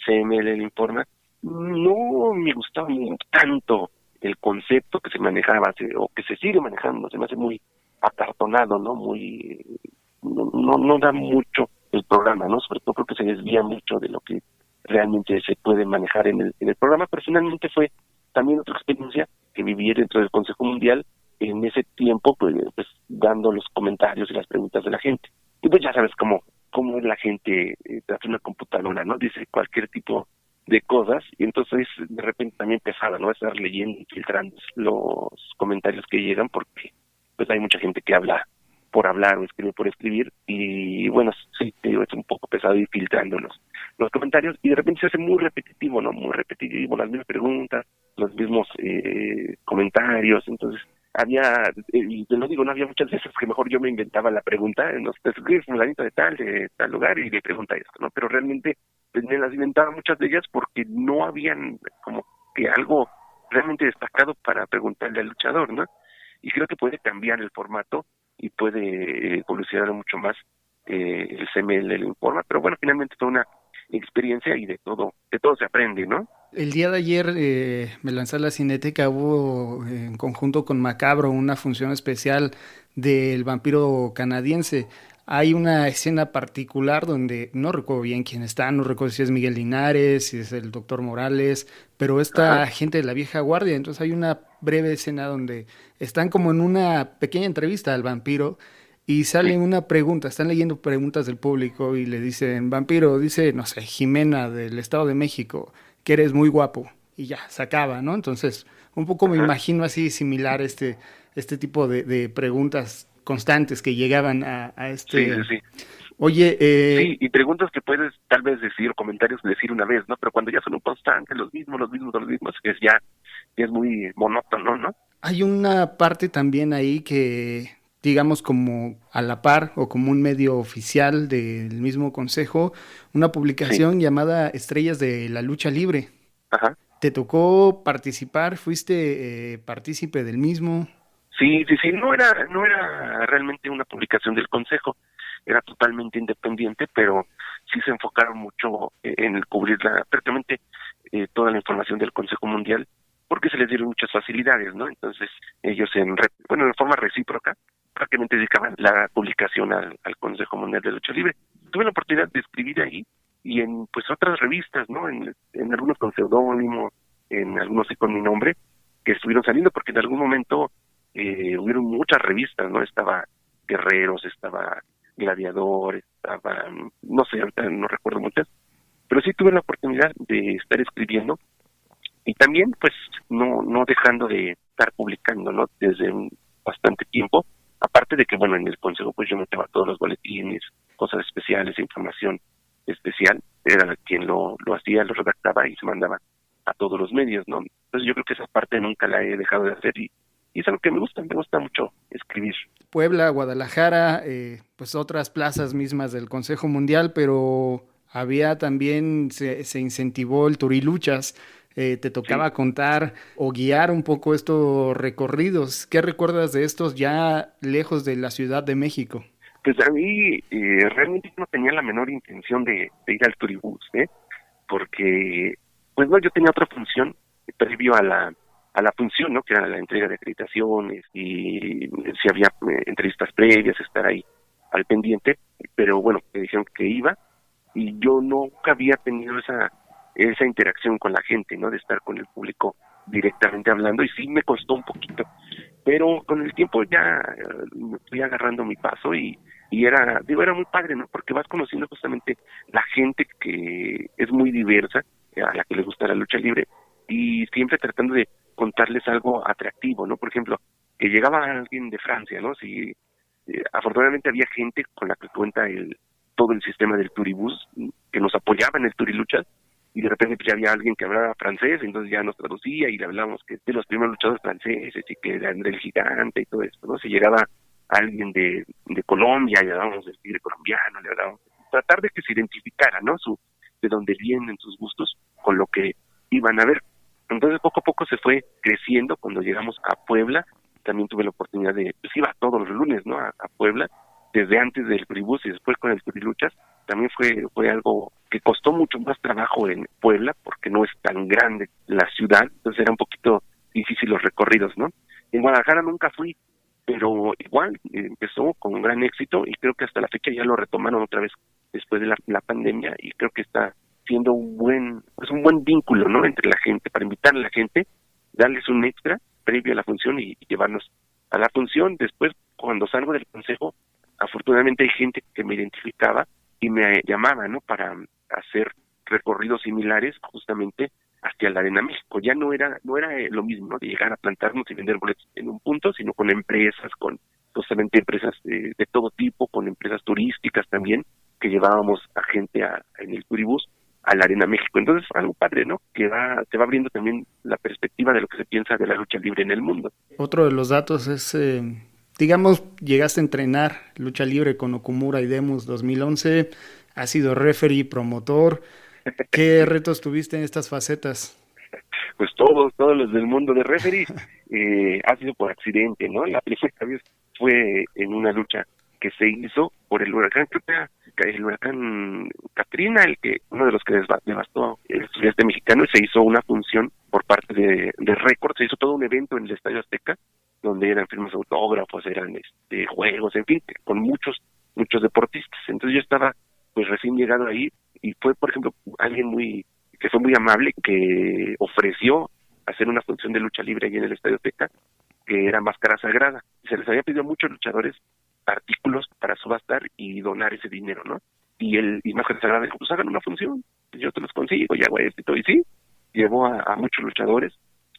CML Informa. No me gustaba tanto el concepto que se manejaba, o que se sigue manejando, se me hace muy acartonado, ¿no? No da mucho el programa, ¿no? Sobre todo creo que se desvía mucho de lo que realmente se puede manejar en el programa. Personalmente fue también otra experiencia que viví dentro del Consejo Mundial en ese tiempo, pues dando los comentarios y las preguntas de la gente. Y pues ya sabes cómo es la gente tras una computadora, ¿no? Dice cualquier tipo de cosas, y entonces de repente también pesada, ¿no? Estar leyendo y filtrando los comentarios que llegan, porque pues hay mucha gente que habla por hablar o escribe por escribir, y bueno, sí, te digo, es un poco pesado ir filtrando los comentarios, y de repente se hace muy repetitivo, ¿no? Muy repetitivo, las mismas preguntas, los mismos comentarios. Entonces y te lo digo, no había muchas veces que mejor yo me inventaba la pregunta, no te escribes fulanito de tal lugar y le pregunta esto, ¿no? Pero realmente pues, me las inventaba muchas de ellas porque no habían como que algo realmente destacado para preguntarle al luchador, ¿no? Y creo que puede cambiar el formato y puede evolucionar mucho más el CML, el Informa, pero bueno, finalmente fue una experiencia y de todo se aprende, ¿no? El día de ayer me lancé a la Cineteca, hubo en conjunto con Macabro una función especial del vampiro canadiense. Hay una escena particular donde no recuerdo bien quién está, no recuerdo si es Miguel Linares, si es el doctor Morales, pero esta Ajá. gente de la vieja guardia. Entonces hay una breve escena donde están como en una pequeña entrevista al vampiro y Sí. sale una pregunta, están leyendo preguntas del público y le dicen, vampiro, dice, no sé, Jimena del Estado de México, que eres muy guapo, y ya, se acaba, ¿no? Entonces, un poco me Ajá. imagino así similar este tipo de preguntas constantes que llegaban a Sí, sí, este... sí. Oye, Sí, y preguntas que puedes tal vez decir, o comentarios decir una vez, ¿no? Pero cuando ya son un constante, los mismos, que es ya es muy monótono, ¿no? hay una parte también ahí que, digamos, como a la par o como un medio oficial del mismo consejo, una Sí, publicación llamada Estrellas de la Lucha Libre. ajá. ¿Te tocó participar? ¿Fuiste partícipe del mismo? Sí, no era realmente una publicación del Consejo, era totalmente independiente, pero sí se enfocaron mucho en el cubrir prácticamente toda la información del Consejo Mundial, porque se les dieron muchas facilidades, ¿no? Entonces ellos en forma recíproca, prácticamente dedicaban la publicación al Consejo Mundial de Lucha Libre. Tuve la oportunidad de escribir ahí y en pues otras revistas, ¿no? En algunos con seudónimo, en algunos sí con mi nombre, que estuvieron saliendo, porque en algún momento hubieron muchas revistas, ¿no? Estaba Guerreros, estaba Gladiador, estaba, no sé, ahorita no recuerdo muchas, pero sí tuve la oportunidad de estar escribiendo y también, pues, no dejando de estar publicando, ¿no? Desde bastante tiempo, aparte de que, bueno, en el consejo, pues yo metía todos los boletines, cosas especiales, información especial, era quien lo hacía, lo redactaba y se mandaba a todos los medios, ¿no? Entonces yo creo que esa parte nunca la he dejado de hacer y es algo que me gusta mucho escribir. Puebla, Guadalajara, pues otras plazas mismas del Consejo Mundial, pero había también, se incentivó el Turiluchas. Te Sí, tocaba contar o guiar un poco estos recorridos. ¿Qué recuerdas de estos ya lejos de la Ciudad de México? pues a mí realmente no tenía la menor intención de ir al turibús, ¿eh? Porque, pues no, yo tenía otra función previo a la función, ¿no? Que era la entrega de acreditaciones y si había entrevistas previas, estar ahí al pendiente, pero bueno, me dijeron que iba y yo nunca había tenido esa interacción con la gente, ¿no? De estar con el público directamente hablando y sí me costó un poquito, pero con el tiempo ya me fui agarrando mi paso y era muy padre, ¿no? Porque vas conociendo justamente la gente que es muy diversa, a la que le gusta la lucha libre y siempre tratando de contarles algo atractivo, ¿no? Por ejemplo, que llegaba alguien de Francia, ¿no? Si afortunadamente había gente con la que cuenta todo el sistema del turibús que nos apoyaba en el turiluchas y de repente pues, ya había alguien que hablaba francés, entonces ya nos traducía y le hablábamos que de los primeros luchadores franceses y que eran del gigante y todo esto, ¿no? Si llegaba alguien de Colombia, le hablábamos del tigre colombiano, le hablábamos, tratar de que se identificara, ¿no? De dónde vienen sus gustos con lo que iban a ver. Entonces poco a poco se fue creciendo. Cuando llegamos a Puebla, también tuve la oportunidad pues iba todos los lunes, ¿no? A Puebla, desde antes del Turibús y después con el Turiluchas. También fue algo que costó mucho más trabajo en Puebla, porque no es tan grande la ciudad, entonces era un poquito difícil los recorridos, ¿no? En Guadalajara nunca fui, pero igual empezó con un gran éxito y creo que hasta la fecha ya lo retomaron otra vez después de la pandemia y creo que está siendo un buen vínculo, ¿no? Entre la gente, para invitar a la gente, darles un extra previo a la función y llevarnos a la función. Después, cuando salgo del consejo, afortunadamente hay gente que me identificaba y me llamaba, ¿no? Para hacer recorridos similares justamente hacia la Arena México. Ya no era lo mismo, ¿no? De llegar a plantarnos y vender boletos en un punto, sino con empresas, con justamente empresas de todo tipo, con empresas turísticas también, que llevábamos a gente en el turibús a la Arena México. Entonces fue algo padre, ¿no? Te va abriendo también la perspectiva de lo que se piensa de la lucha libre en el mundo. Otro de los datos es, digamos, llegaste a entrenar lucha libre con Okumura y Demus 2011, has sido referee, promotor. ¿Qué retos tuviste en estas facetas? Pues todos los del mundo de referee ha sido por accidente, ¿no? La primera vez fue en una lucha que se hizo por el huracán, creo que el huracán Katrina, uno de los que devastó el sureste mexicano, y se hizo una función por parte de Record, se hizo todo un evento en el Estadio Azteca, donde eran firmas de autógrafos, eran juegos, en fin, con muchos deportistas. Entonces yo estaba pues recién llegado ahí, y fue, por ejemplo, alguien que fue muy amable, que ofreció hacer una función de lucha libre ahí en el Estadio Azteca, que era Máscara Sagrada. Se les había pedido a muchos luchadores artículos para subastar y donar ese dinero, ¿no? Y Máscara Sagrada dijo, pues hagan una función, yo te los consigo, y hago esto y todo. Y sí, llevó a muchos luchadores,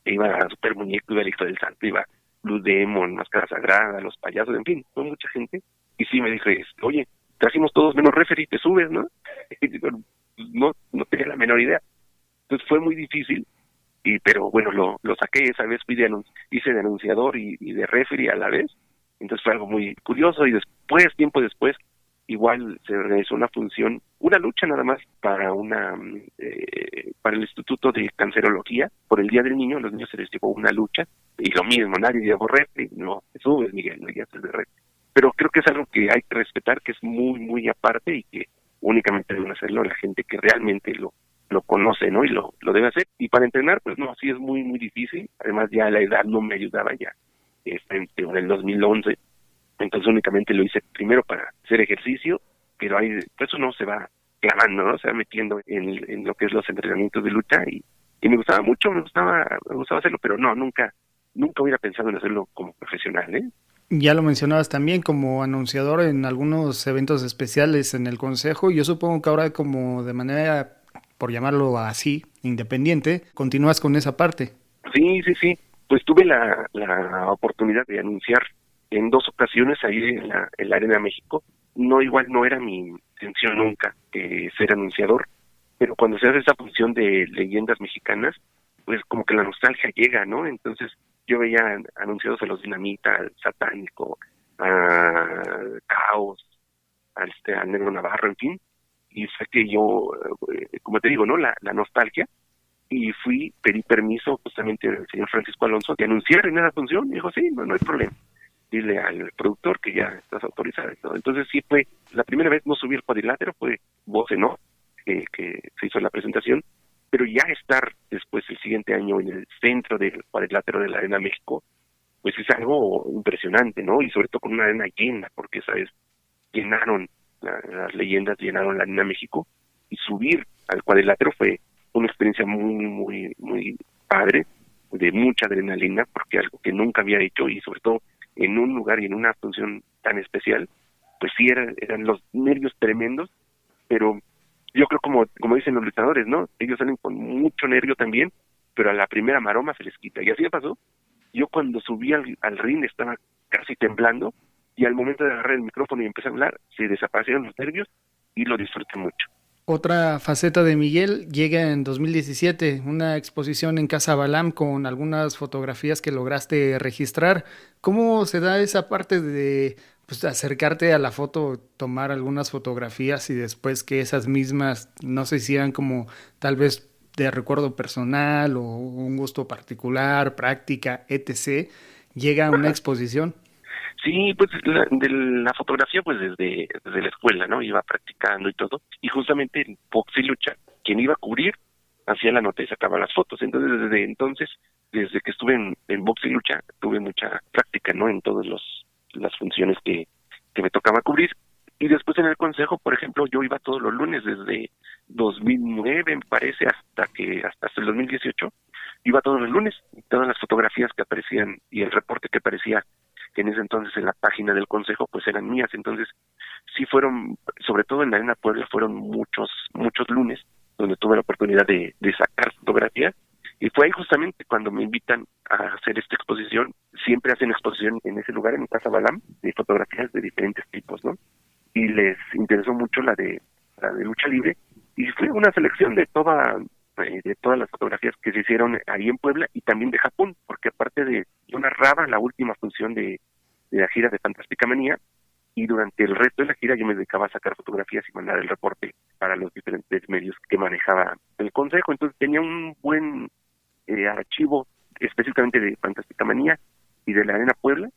iba a Super Muñeco, iba el Hijo del Santo, iba Blue Demon, Máscara Sagrada, los payasos, en fin, fue mucha gente. Y sí me dije, oye, trajimos todos menos referee, te subes, ¿no? Y digo, no tenía la menor idea. Entonces fue muy difícil, pero bueno, lo saqué esa vez, hice de anunciador y de referee a la vez. Entonces fue algo muy curioso, y después, tiempo después, igual se organizó una función, una lucha nada más para el Instituto de Cancerología. Por el Día del Niño, los niños se les llevó una lucha, y lo mismo, nadie llevó referee, no te subes, Miguel, no ya estás de referee. Pero creo que es algo que hay que respetar, que es muy, muy aparte, y que únicamente deben hacerlo la gente que realmente lo conoce, ¿no? Y lo debe hacer. Y para entrenar, pues no, sí es muy, muy difícil. Además ya la edad no me ayudaba ya. En el 2011, entonces únicamente lo hice primero para hacer ejercicio, pero ahí pues eso no se va clavando, ¿no? Se va metiendo en lo que es los entrenamientos de lucha, y me gustaba mucho, me gustaba hacerlo, pero no, nunca hubiera pensado en hacerlo como profesional, ¿eh? Ya lo mencionabas también como anunciador en algunos eventos especiales en el Consejo. Yo supongo que ahora, como de manera, por llamarlo así, independiente, continúas con esa parte. Sí. Pues tuve la oportunidad de anunciar en 2 ocasiones ahí en la Arena México. Igual no era mi intención nunca ser anunciador, pero cuando se hace esa función de leyendas mexicanas, pues como que la nostalgia llega, ¿no? Entonces yo veía anunciados a los Dinamita, al Satánico, a Caos, al Negro Navarro, en fin, y fue que yo, como te digo, ¿no? La nostalgia, y pedí permiso justamente al señor Francisco Alonso de anunciar en esa función, y dijo, sí, no hay problema, dile al productor que ya estás autorizado y todo. Entonces sí fue, la primera vez no subí el cuadrilátero, fue voz en off, que se hizo la presentación, pero ya estar después el siguiente año en el centro del cuadrilátero de la Arena México, pues es algo impresionante, ¿no? Y sobre todo con una arena llena, porque esa vez las leyendas llenaron la Arena México, y subir al cuadrilátero fue una experiencia muy, muy, muy padre, de mucha adrenalina, porque algo que nunca había hecho, y sobre todo en un lugar y en una función tan especial, pues sí eran los nervios tremendos, pero yo creo como dicen los luchadores, ¿no? Ellos salen con mucho nervio también, pero a la primera maroma se les quita. Y así me pasó. Yo cuando subí al ring estaba casi temblando, y al momento de agarrar el micrófono y empecé a hablar, se desaparecieron los nervios, y lo disfruté mucho. Otra faceta de Miguel llega en 2017, una exposición en Casa Balam con algunas fotografías que lograste registrar. ¿Cómo se da esa parte de acercarte a la foto, tomar algunas fotografías y después que esas mismas, no sé si eran como tal vez de recuerdo personal o un gusto particular, práctica, etc., llega a una exposición? Sí, pues de la fotografía, pues desde la escuela, ¿no? Iba practicando y todo. Y justamente en Box y Lucha, quien iba a cubrir, hacía la nota y sacaba las fotos. Entonces, desde que estuve en Box y Lucha, tuve mucha práctica, ¿no? En todas las funciones que me tocaba cubrir. Y después en el Consejo, por ejemplo, yo iba todos los lunes desde 2009, me parece, hasta el 2018. Iba todos los lunes, y todas las fotografías que aparecían y el reporte que aparecía que en ese entonces en la página del Consejo pues eran mías. Entonces sí fueron, sobre todo en la Arena Puebla, fueron muchos lunes donde tuve la oportunidad de sacar fotografías, y fue ahí justamente cuando me invitan a hacer esta exposición. Siempre hacen exposición en ese lugar, en Casa Balam, de fotografías de diferentes tipos, ¿no? Y les interesó mucho la de lucha libre, y fue una selección de todas las fotografías que se hicieron ahí en Puebla y también de Japón, porque aparte de yo narraba la última función de la gira de Fantástica Manía, y durante el resto de la gira yo me dedicaba a sacar fotografías y mandar el reporte para los diferentes medios que manejaba el Consejo. Entonces tenía un buen archivo específicamente de Fantástica Manía y de la Arena Puebla,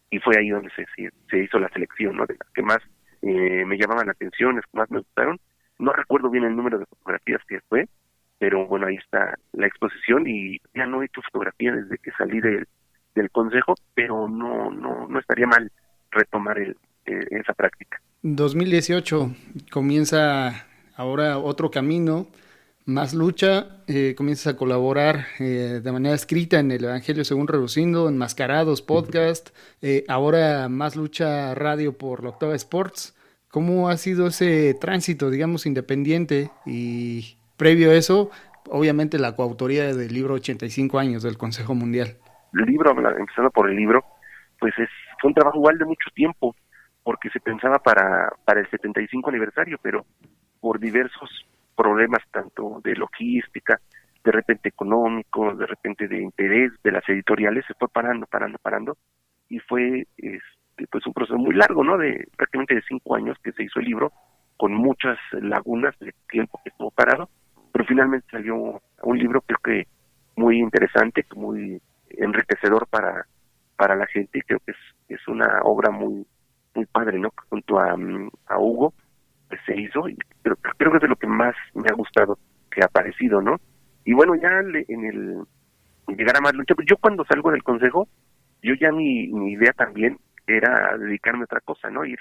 y fue ahí donde se hizo la selección, ¿no? De las que más me llamaban la atención, las que más me gustaron. No recuerdo bien el número de fotografías que fue, pero bueno, ahí está la exposición, y ya no he hecho fotografía desde que salí del Consejo, pero no estaría mal retomar esa práctica. 2018 comienza ahora otro camino, Más Lucha, comienzas a colaborar de manera escrita en el Evangelio según Reducindo, Enmascarados Podcast, ahora Más Lucha Radio por la Octava Sports. ¿Cómo ha sido ese tránsito, digamos, independiente? Y previo a eso, obviamente la coautoría del libro 85 años del Consejo Mundial. El libro, empezando por el libro, pues fue un trabajo igual de mucho tiempo, porque se pensaba para el 75 aniversario, pero por diversos problemas, tanto de logística, de repente económicos, de repente de interés de las editoriales, se fue parando, y fue pues un proceso muy largo, ¿no? De prácticamente de 5 años que se hizo el libro, con muchas lagunas de tiempo que estuvo parado, pero finalmente salió un libro, creo que muy interesante, muy enriquecedor para la gente, y creo que es una obra muy padre, ¿no? Junto a Hugo, pues se hizo, y creo que es de lo que más me ha gustado que ha aparecido, ¿no? Y bueno, ya en el llegar a Más Lucha, pues yo cuando salgo del Consejo, yo ya mi idea también era dedicarme a otra cosa, ¿no? Ir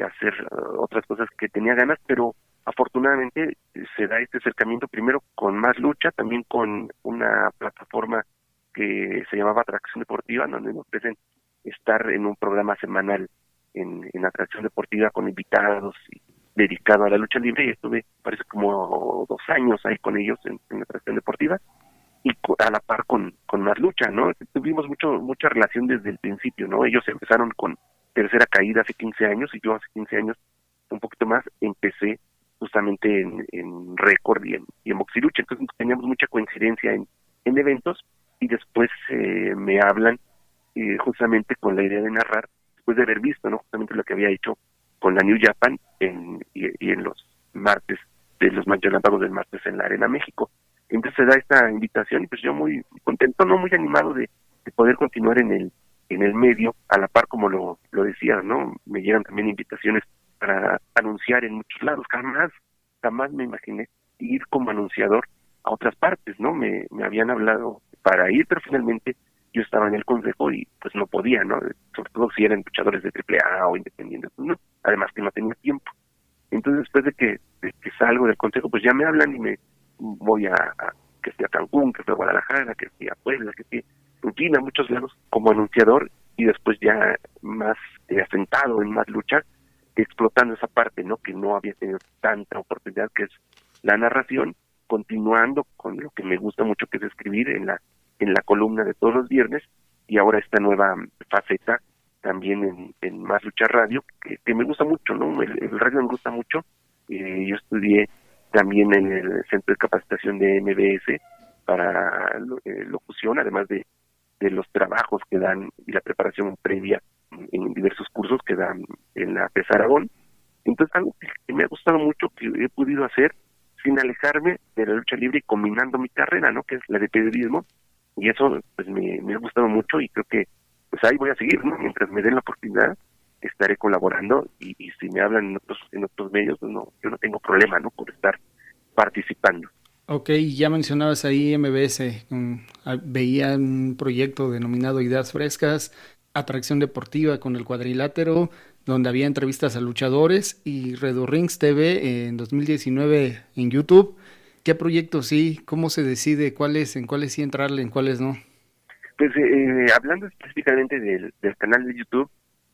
a hacer otras cosas que tenía ganas, pero afortunadamente se da este acercamiento primero con Más Lucha, también con una plataforma que se llamaba Atracción Deportiva, donde nos ofrecen estar en un programa semanal en Atracción Deportiva con invitados y dedicado a la lucha libre, y estuve, parece como 2 años ahí con ellos en Atracción Deportiva, y a la par con Más Lucha, ¿no? Tuvimos mucha relación desde el principio, ¿no? Ellos empezaron con Tercera Caída hace 15 años, y yo hace 15 años, un poquito más, empecé justamente en Récord y en Boxilucha, entonces teníamos mucha coincidencia en eventos, y después me hablan justamente con la idea de narrar, después de haber visto, ¿no? Justamente lo que había hecho con la New Japan y en los martes, de los relámpagos del martes en la Arena México. Entonces se da esta invitación, y pues yo muy contento, no muy animado de poder continuar en el medio, a la par, como lo decía, ¿no? Me llegan también invitaciones para anunciar en muchos lados. Jamás me imaginé ir como anunciador a otras partes, ¿no? Me habían hablado para ir, pero finalmente yo estaba en el Consejo y pues no podía, ¿no? Sobre todo si eran luchadores de AAA o independientes, pues no, además que no tenía tiempo. Entonces después de que salgo del Consejo, pues ya me hablan y me voy que esté a Cancún, que esté a Guadalajara, que esté a Puebla, que esté en fin, a muchos lados como anunciador, y después ya más asentado en Más Lucha, explotando esa parte, ¿no? Que no había tenido tanta oportunidad, que es la narración, continuando con lo que me gusta mucho, que es escribir en la columna de todos los viernes, y ahora esta nueva faceta también en Más Lucha Radio, que me gusta mucho, ¿no? El radio me gusta mucho. Yo estudié también en el Centro de Capacitación de MBS para locución, además de los trabajos que dan y la preparación previa en diversos cursos que dan en la PES Aragón. Entonces, algo que me ha gustado mucho, que he podido hacer sin alejarme de la lucha libre y combinando mi carrera, ¿no? Que es la de periodismo, y eso pues me ha gustado mucho, y creo que pues ahí voy a seguir, ¿no? Mientras me den la oportunidad, estaré colaborando, y si me hablan en otros medios, pues no, yo no tengo problema, ¿no? Por estar participando. Ok, ya mencionabas ahí MBS, veía un proyecto denominado Ideas Frescas, Atracción Deportiva con el Cuadrilátero, donde había entrevistas a luchadores, y Redo Rings TV en 2019 en YouTube. ¿Qué proyectos sí? ¿Cómo se decide en cuáles sí entrarle, en cuáles no? Pues hablando específicamente del canal de YouTube,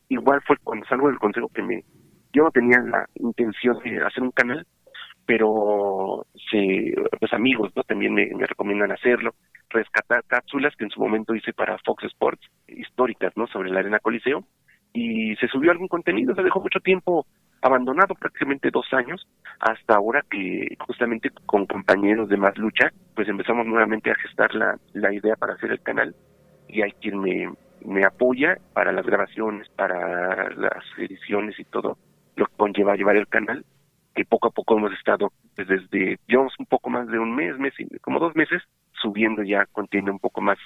igual fue cuando salgo del Consejo que yo no tenía la intención de hacer un canal, pero pues amigos, ¿no? También me recomiendan hacerlo, rescatar cápsulas que en su momento hice para Fox Sports, históricas, ¿no? Sobre la Arena Coliseo, y se subió algún contenido, se dejó mucho tiempo abandonado prácticamente 2 años, hasta ahora que justamente con compañeros de Más Lucha, pues empezamos nuevamente a gestar la idea para hacer el canal, y hay quien me apoya para las grabaciones, para las ediciones y todo lo que conlleva llevar el canal, que poco a poco hemos estado, pues desde, llevamos un poco más de un mes y como 2 meses, subiendo ya contenido un poco más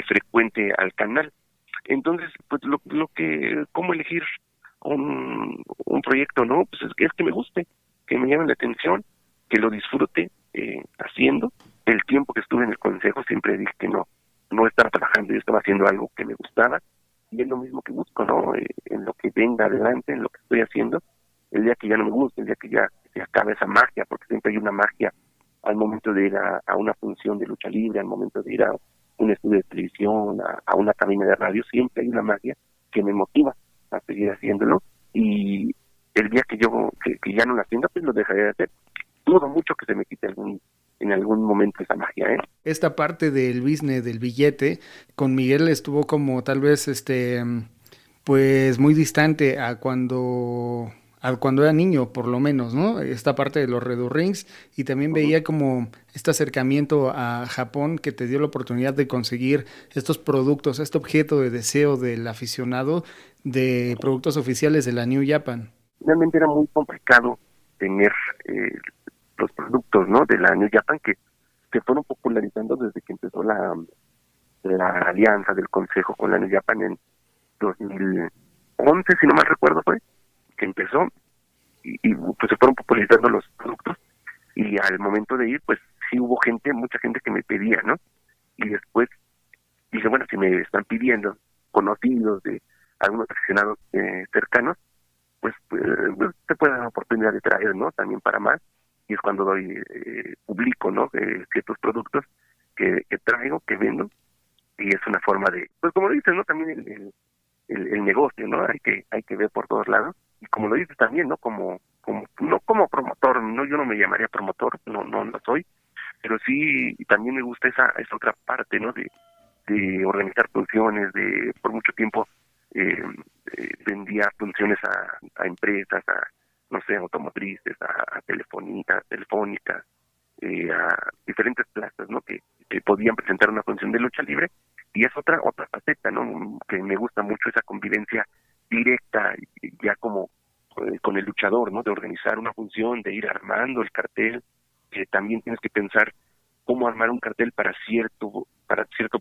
frecuente al canal. Entonces, pues cómo elegir un proyecto, ¿no? Pues es que me guste, que me llame la atención, que lo disfrute haciendo. El tiempo que estuve en el consejo siempre dije que no estaba trabajando, yo estaba haciendo algo que me gustaba, y es lo mismo que busco, ¿no? En lo que venga adelante, en lo que estoy haciendo, el día que ya no me guste, el día que ya se acabe esa magia, porque siempre hay una magia al momento de ir a una función de lucha libre, al momento de ir a un estudio de televisión, a una cabina de radio, siempre hay una magia que me motiva a seguir haciéndolo, y el día que que ya no la tenga, pues lo dejaré de hacer. Dudo mucho que se me quite en algún momento esa magia, ¿eh? Esta parte del business, del billete, con Miguel estuvo como tal vez pues muy distante a cuando era niño, por lo menos, ¿no? Esta parte de los Redo Rings, y también veía como este acercamiento a Japón que te dio la oportunidad de conseguir estos productos, este objeto de deseo del aficionado de productos oficiales de la New Japan. Realmente era muy complicado tener los productos, ¿no?, de la New Japan, que se fueron popularizando desde que empezó la alianza del Consejo con la New Japan en 2011, si no mal recuerdo fue, que empezó, y pues se fueron popularizando los productos, y al momento de ir, pues sí hubo mucha gente que me pedía, ¿no? Y después dije, bueno, si me están pidiendo conocidos de algunos aficionados cercanos, pues se puede dar la oportunidad de traer, ¿no?, también para más, y es cuando publico, ¿no?, ciertos productos que traigo, que vendo, y es una forma de, pues como lo dices, ¿no?, también el negocio, ¿no?, hay que ver por todos lados, y como lo dices también, ¿no?, no como promotor, no, yo no me llamaría promotor, no soy, pero sí también me gusta esa otra parte, ¿no?, de organizar funciones, por mucho tiempo vendía funciones a empresas, no sé, automotrices, a telefónicas, a diferentes plazas, ¿no?, que podían presentar una función de lucha libre, y es otra faceta, ¿no?, que me gusta mucho, esa convivencia directa, ya como con el luchador, ¿no?, de organizar una función, de ir armando el cartel, que también tienes que pensar cómo armar un cartel para cierto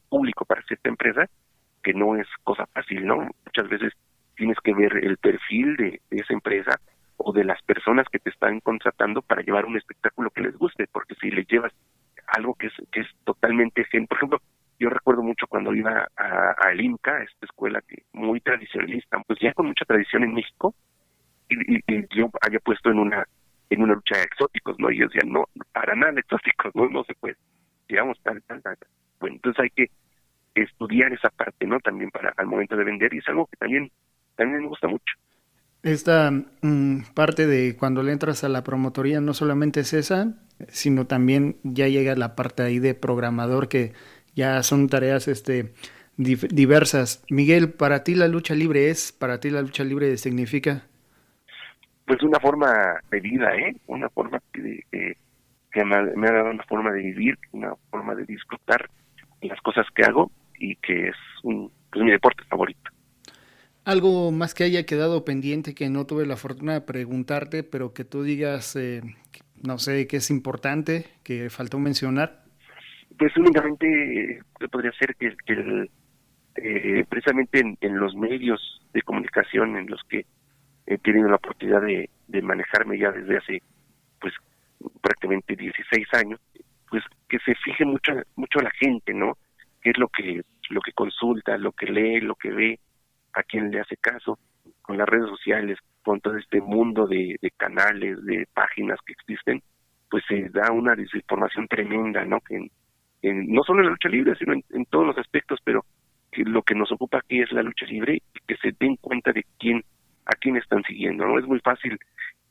público, para cierta empresa, que no es cosa fácil, ¿no? Muchas veces tienes que ver el perfil de esa empresa o de las personas que te están contratando para llevar un espectáculo que les guste, porque si les llevas algo que es totalmente, por ejemplo, yo recuerdo mucho cuando iba al IMCA, esta escuela que muy tradicionalista, pues ya con mucha tradición en México, y yo había puesto en una lucha de exóticos, ¿no? Y yo decía, no, para nada exóticos, no se puede, digamos tal. Bueno, entonces hay que estudiar esa parte, ¿no?, también para al momento de vender, y es algo que también me gusta mucho. Esta parte de cuando le entras a la promotoría no solamente es esa, sino también ya llega la parte ahí de programador, que ya son tareas diversas. Miguel, ¿para ti la lucha libre significa? Pues una forma de vida, una forma que me ha dado una forma de vivir, una forma de disfrutar las cosas que hago, y que es mi deporte favorito. Algo más que haya quedado pendiente que no tuve la fortuna de preguntarte, pero que tú digas, no sé, que es importante, que faltó mencionar. Pues únicamente podría ser que precisamente en los medios de comunicación en los que he tenido la oportunidad de manejarme ya desde hace pues prácticamente 16 años, pues que se fije mucho la gente, ¿no? Qué es lo que consulta, lo que lee, lo que ve, a quién le hace caso, con las redes sociales, con todo este mundo de canales, de páginas que existen, pues se da una desinformación tremenda, ¿no? Que no solo en la lucha libre, sino en todos los aspectos, pero que lo que nos ocupa aquí es la lucha libre, y que se den cuenta de a quién están siguiendo, ¿no? Es muy fácil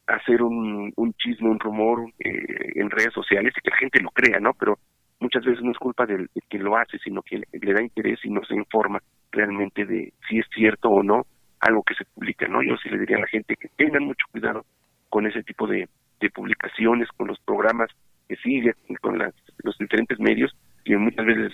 hacer un chisme, un rumor en redes sociales y que la gente lo crea, ¿no? Pero muchas veces no es culpa de quien lo hace, sino que le da interés y no se informa realmente de si es cierto o no algo que se publica, ¿no? Yo sí le diría a la gente que tengan mucho cuidado con ese tipo de publicaciones, con los programas que siguen, con los diferentes medios, que muchas veces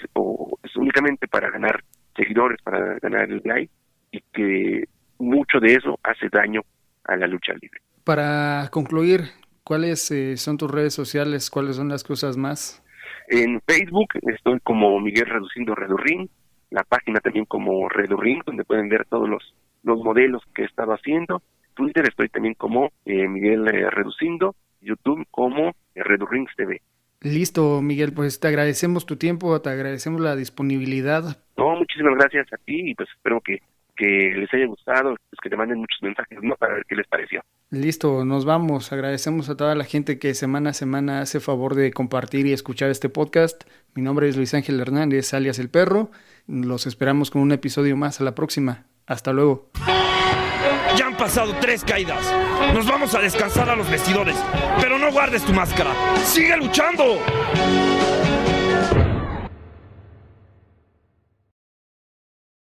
es únicamente para ganar seguidores, para ganar el like, y que mucho de eso hace daño a la lucha libre. Para concluir, ¿cuáles son tus redes sociales? ¿Cuáles son las cosas más? En Facebook estoy como Miguel Reducindo Reduring, la página también como Reduring, donde pueden ver todos los modelos que he estado haciendo. Twitter estoy también como Miguel Reducindo, YouTube como Reduring TV. Listo, Miguel, pues te agradecemos tu tiempo, te agradecemos la disponibilidad. No, muchísimas gracias a ti y pues espero que les haya gustado, pues que te manden muchos mensajes, ¿no? Para ver qué les pareció. Listo, nos vamos. Agradecemos a toda la gente que semana a semana hace favor de compartir y escuchar este podcast. Mi nombre es Luis Ángel Hernández, alias El Perro. Los esperamos con un episodio más. A la próxima. Hasta luego. Ya han pasado 3 caídas. Nos vamos a descansar a los vestidores. Pero no guardes tu máscara. ¡Sigue luchando!